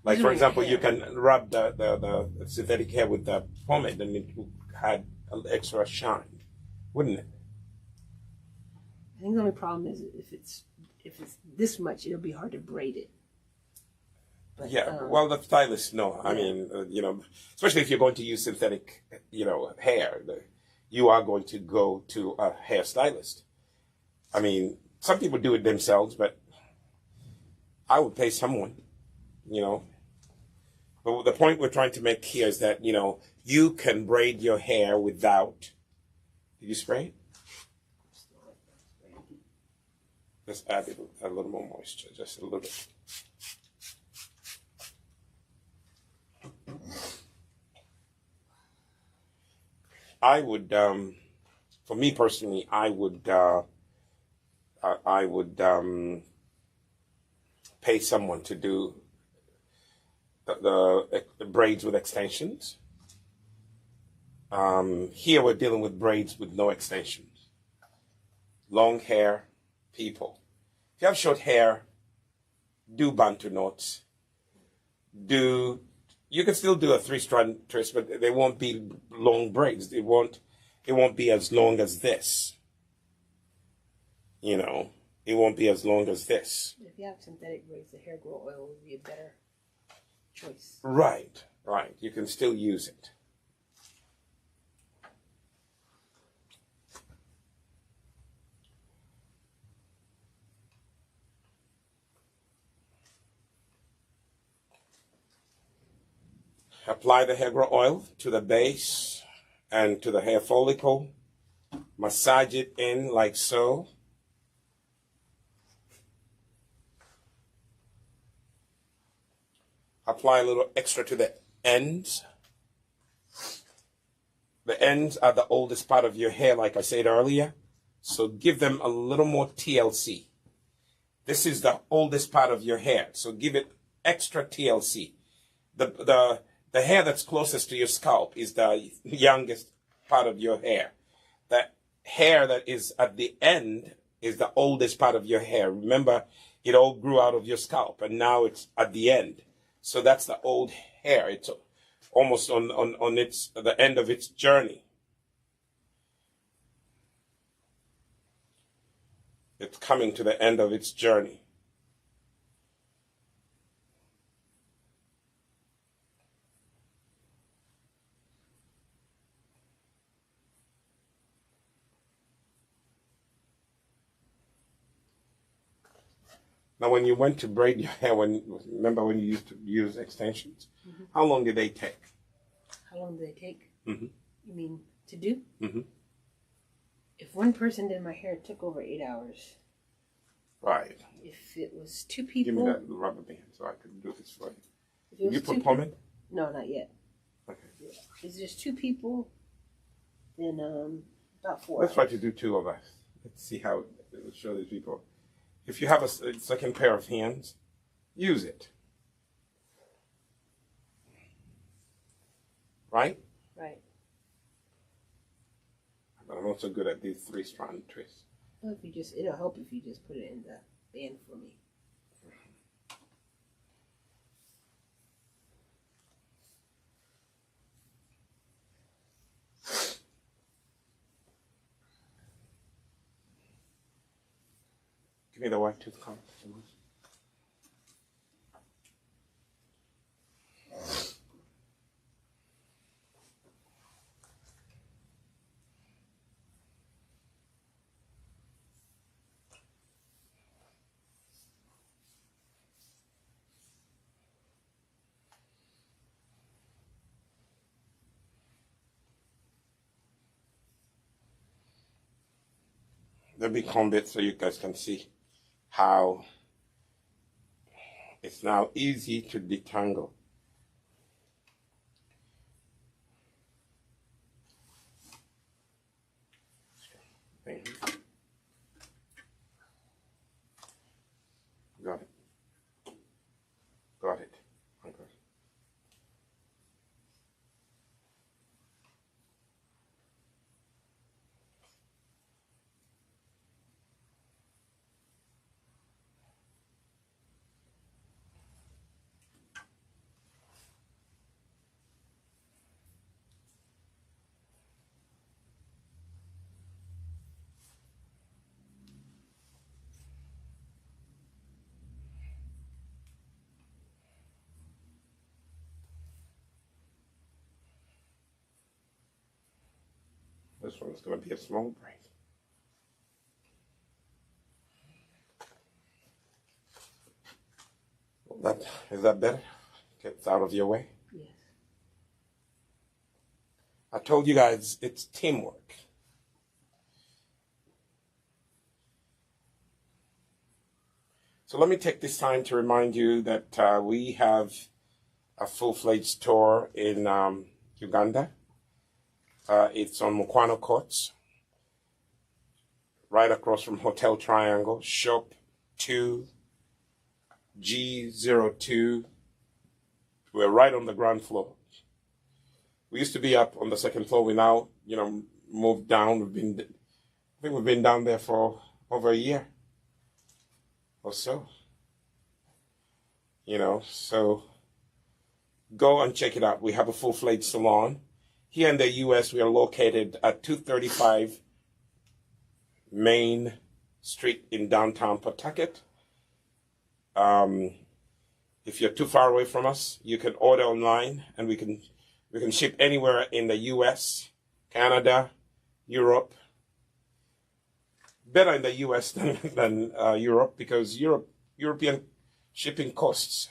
Like, for example, you can rub the synthetic hair with the pomade and it will add an extra shine, wouldn't it? I think the only problem is if it's this much, it'll be hard to braid it. But, yeah, well, the stylists know. I mean, you know, especially if you're going to use synthetic, you know, hair, you are going to go to a hairstylist. I mean, some people do it themselves, but I would pay someone, you know. But the point we're trying to make here is that, you know, you can braid your hair without... Did you spray it? Let's add a little more moisture, just a little bit. I would, for me personally, I would pay someone to do the braids with extensions. Here we're dealing with braids with no extensions. Long hair people. If you have short hair, do Bantu knots. You can still do a 3-strand twist, but they won't be long braids. It won't be as long as this. You know, it won't be as long as this. If you have synthetic braids, the HairGro oil would be a better choice. Right. You can still use it. Apply the HairGro oil to the base and to the hair follicle. Massage it in like so. Apply a little extra to the ends. The ends are the oldest part of your hair, like I said earlier. So give them a little more TLC. This is the oldest part of your hair, so give it extra TLC. The hair that's closest to your scalp is the youngest part of your hair. The hair that is at the end is the oldest part of your hair. Remember, it all grew out of your scalp, and now it's at the end. So that's the old hair. It's almost on the end of its journey. It's coming to the end of its journey. Now, when you went to braid your hair, remember when you used to use extensions? Mm-hmm. How long did they take? How long did they take? Mm-hmm. You mean to do? Mm-hmm. If one person did my hair, it took over 8 hours. Right. If it was 2 people... Give me that rubber band so I can do this for you. Did you put pomade? No, not yet. Okay. If it's just 2 people, then about 4 Let's hours. try to do 2 of us. Let's see how it will show these people. If you have a second pair of hands, use it. Right? Right. But I'm not so good at these 3-strand twists. Well, it'll help if you just put it in the band for me. Give me the white tooth comb. Let me comb it so you guys can see how it's now easy to detangle. Got it. Got it. Okay. This one's going to be a small braid. Is that better? Gets out of your way? Yes. I told you guys it's teamwork. So let me take this time to remind you that we have a full-fledged store in Uganda. It's on Mukwano Courts, right across from Hotel Triangle, Shop 2G02, We're right on the ground floor. We used to be up on the second floor. We now, moved down. I think we've been down there for over a year or so. So go and check it out. We have a full-fledged salon. Here in the U.S., we are located at 235 Main Street in downtown Pawtucket. If you're too far away from us, you can order online, and we can ship anywhere in the U.S., Canada, Europe. Better in the U.S. than Europe, because European shipping costs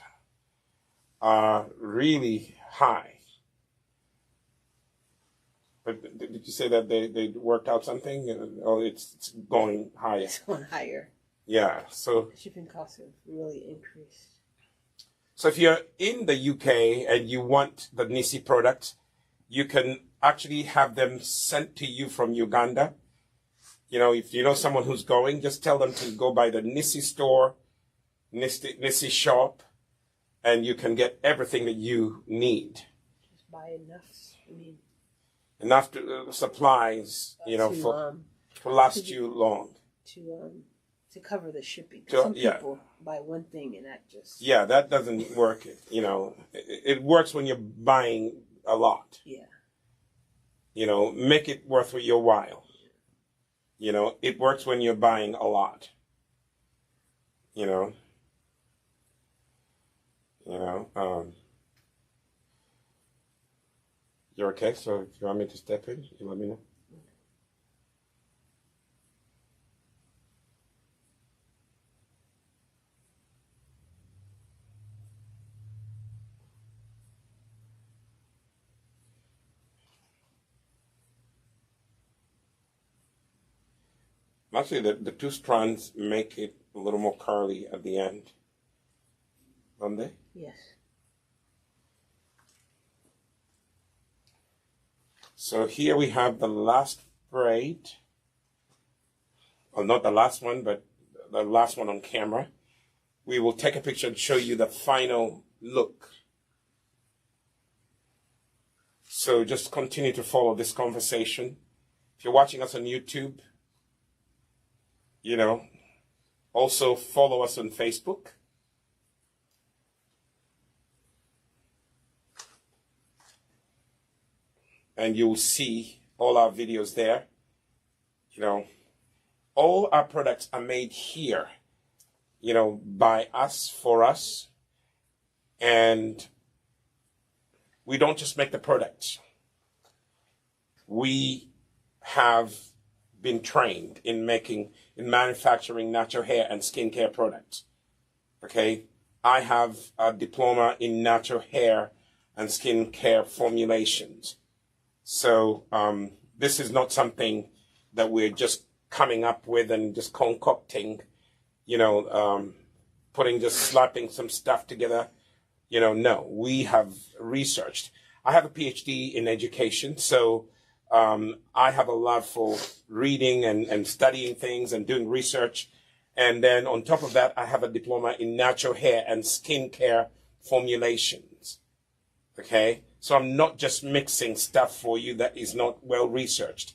are really high. But did you say that they worked out something? Or it's going higher? It's going higher. Yeah. So shipping costs have really increased. So if you're in the UK and you want the Nissi product, you can actually have them sent to you from Uganda. If you know someone who's going, just tell them to go by the Nissi store, Nissi shop, and you can get everything that you need. Just buy enough. Enough supplies, to last you long. To cover the shipping. Some people buy one thing and that just... Yeah, that doesn't work. It works when you're buying a lot. Yeah. Make it worth your while. It works when you're buying a lot. You're okay? So if you want me to step in, you let me know. Actually, the two strands make it a little more curly at the end. Don't they? Yes. So here we have the last braid. Well, not the last one, but the last one on camera. We will take a picture and show you the final look. So just continue to follow this conversation. If you're watching us on YouTube, also follow us on Facebook. And you'll see all our videos there. All our products are made here, by us, for us. And we don't just make the products. We have been trained in manufacturing natural hair and skincare products. Okay? I have a diploma in natural hair and skincare formulations. So this is not something that we're just coming up with and just concocting, slapping some stuff together. No, we have researched. I have a PhD in education, so I have a love for reading and studying things and doing research. And then on top of that, I have a diploma in natural hair and skincare formulations. Okay? So I'm not just mixing stuff for you that is not well researched,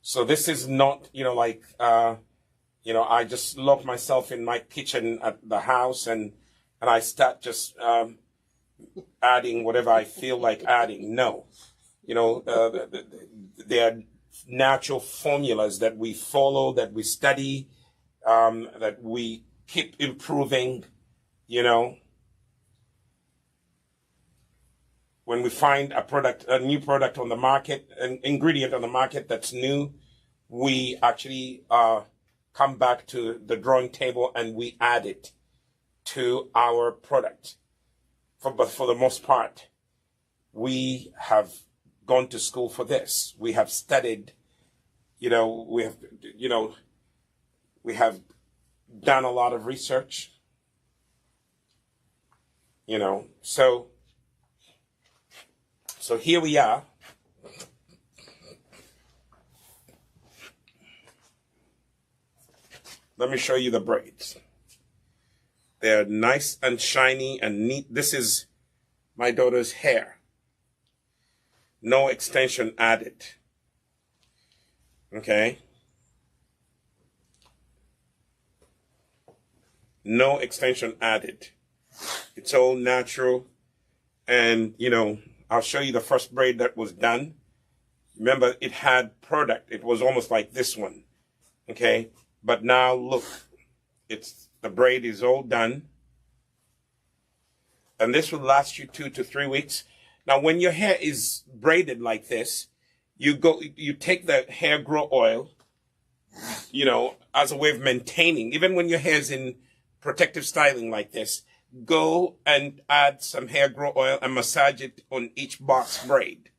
So this is not, I just lock myself in my kitchen at the house and I start just adding whatever I feel like adding. No. There are natural formulas that we follow, that we study, that we keep improving, When we find a new product on the market, an ingredient on the market that's new, we actually come back to the drawing table and we add it to our product. But for the most part, we have gone to school for this. We have studied, we have done a lot of research, so here we are. let me show you the braids. They're nice and shiny and neat. This is my daughter's hair. No extension added. Okay? No extension added. It's all natural. And, you know, I'll show you the first braid that was done. Remember, it had product. It was almost like this one. Okay? But now, look. The braid is all done. And this will last you 2 to 3 weeks. Now, when your hair is braided like this, you take the hair grow oil, you know, as a way of maintaining. Even when your hair is in protective styling like this, go and add some hair grow oil and massage it on each box braid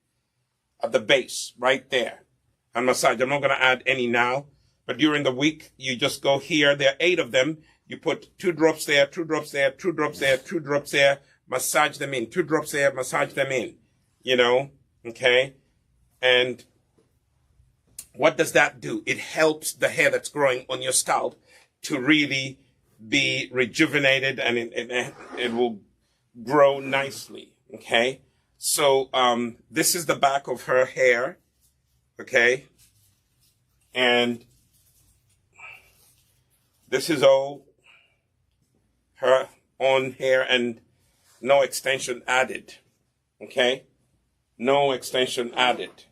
at the base, right there. And massage. I'm not going to add any now, but during the week, you just go here. There are 8 of them. You put 2 drops there, 2 drops there, 2 drops there, 2 drops there, massage them in, 2 drops there, massage them in, you know, okay? And what does that do? It helps the hair that's growing on your scalp to really be rejuvenated, and it will grow nicely, okay? So this is the back of her hair, okay? And this is all her own hair and no extension added, okay? No extension added.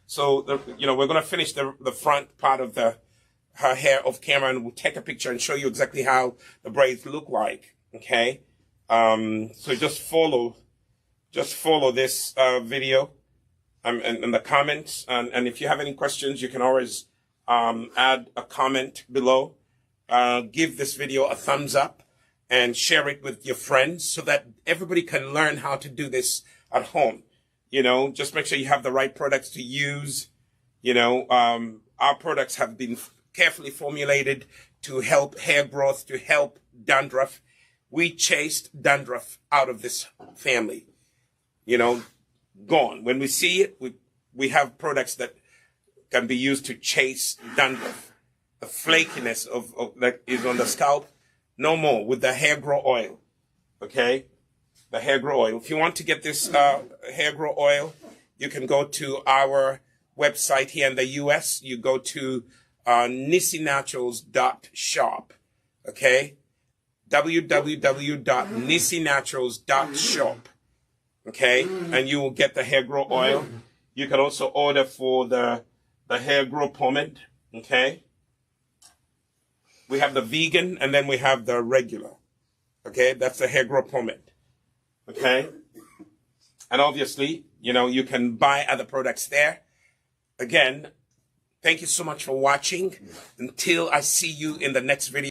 So, you know, we're going to finish the front part of her hair off camera, and we'll take a picture and show you exactly how the braids look like, okay? So just follow this video in the comments. And if you have any questions, you can always add a comment below. Give this video a thumbs up and share it with your friends so that everybody can learn how to do this at home. You know, just make sure you have the right products to use. You know, our products have been carefully formulated to help hair growth, to help dandruff. We chased dandruff out of this family. You know, gone. When we see it, we have products that can be used to chase dandruff. The flakiness of that is on the scalp, no more with the hair grow oil. Okay? The hair grow oil. If you want to get this hair grow oil, you can go to our website here in the US. You go to nissinaturals.shop. Okay? www.nissinaturals.shop. Okay? And you will get the hair grow oil. You can also order for the hair grow pomade. Okay? We have the vegan, and then we have the regular. Okay? That's the hair grow pomade. Okay? And obviously, you know, you can buy other products there. Again, thank you so much for watching. Until I see you in the next video.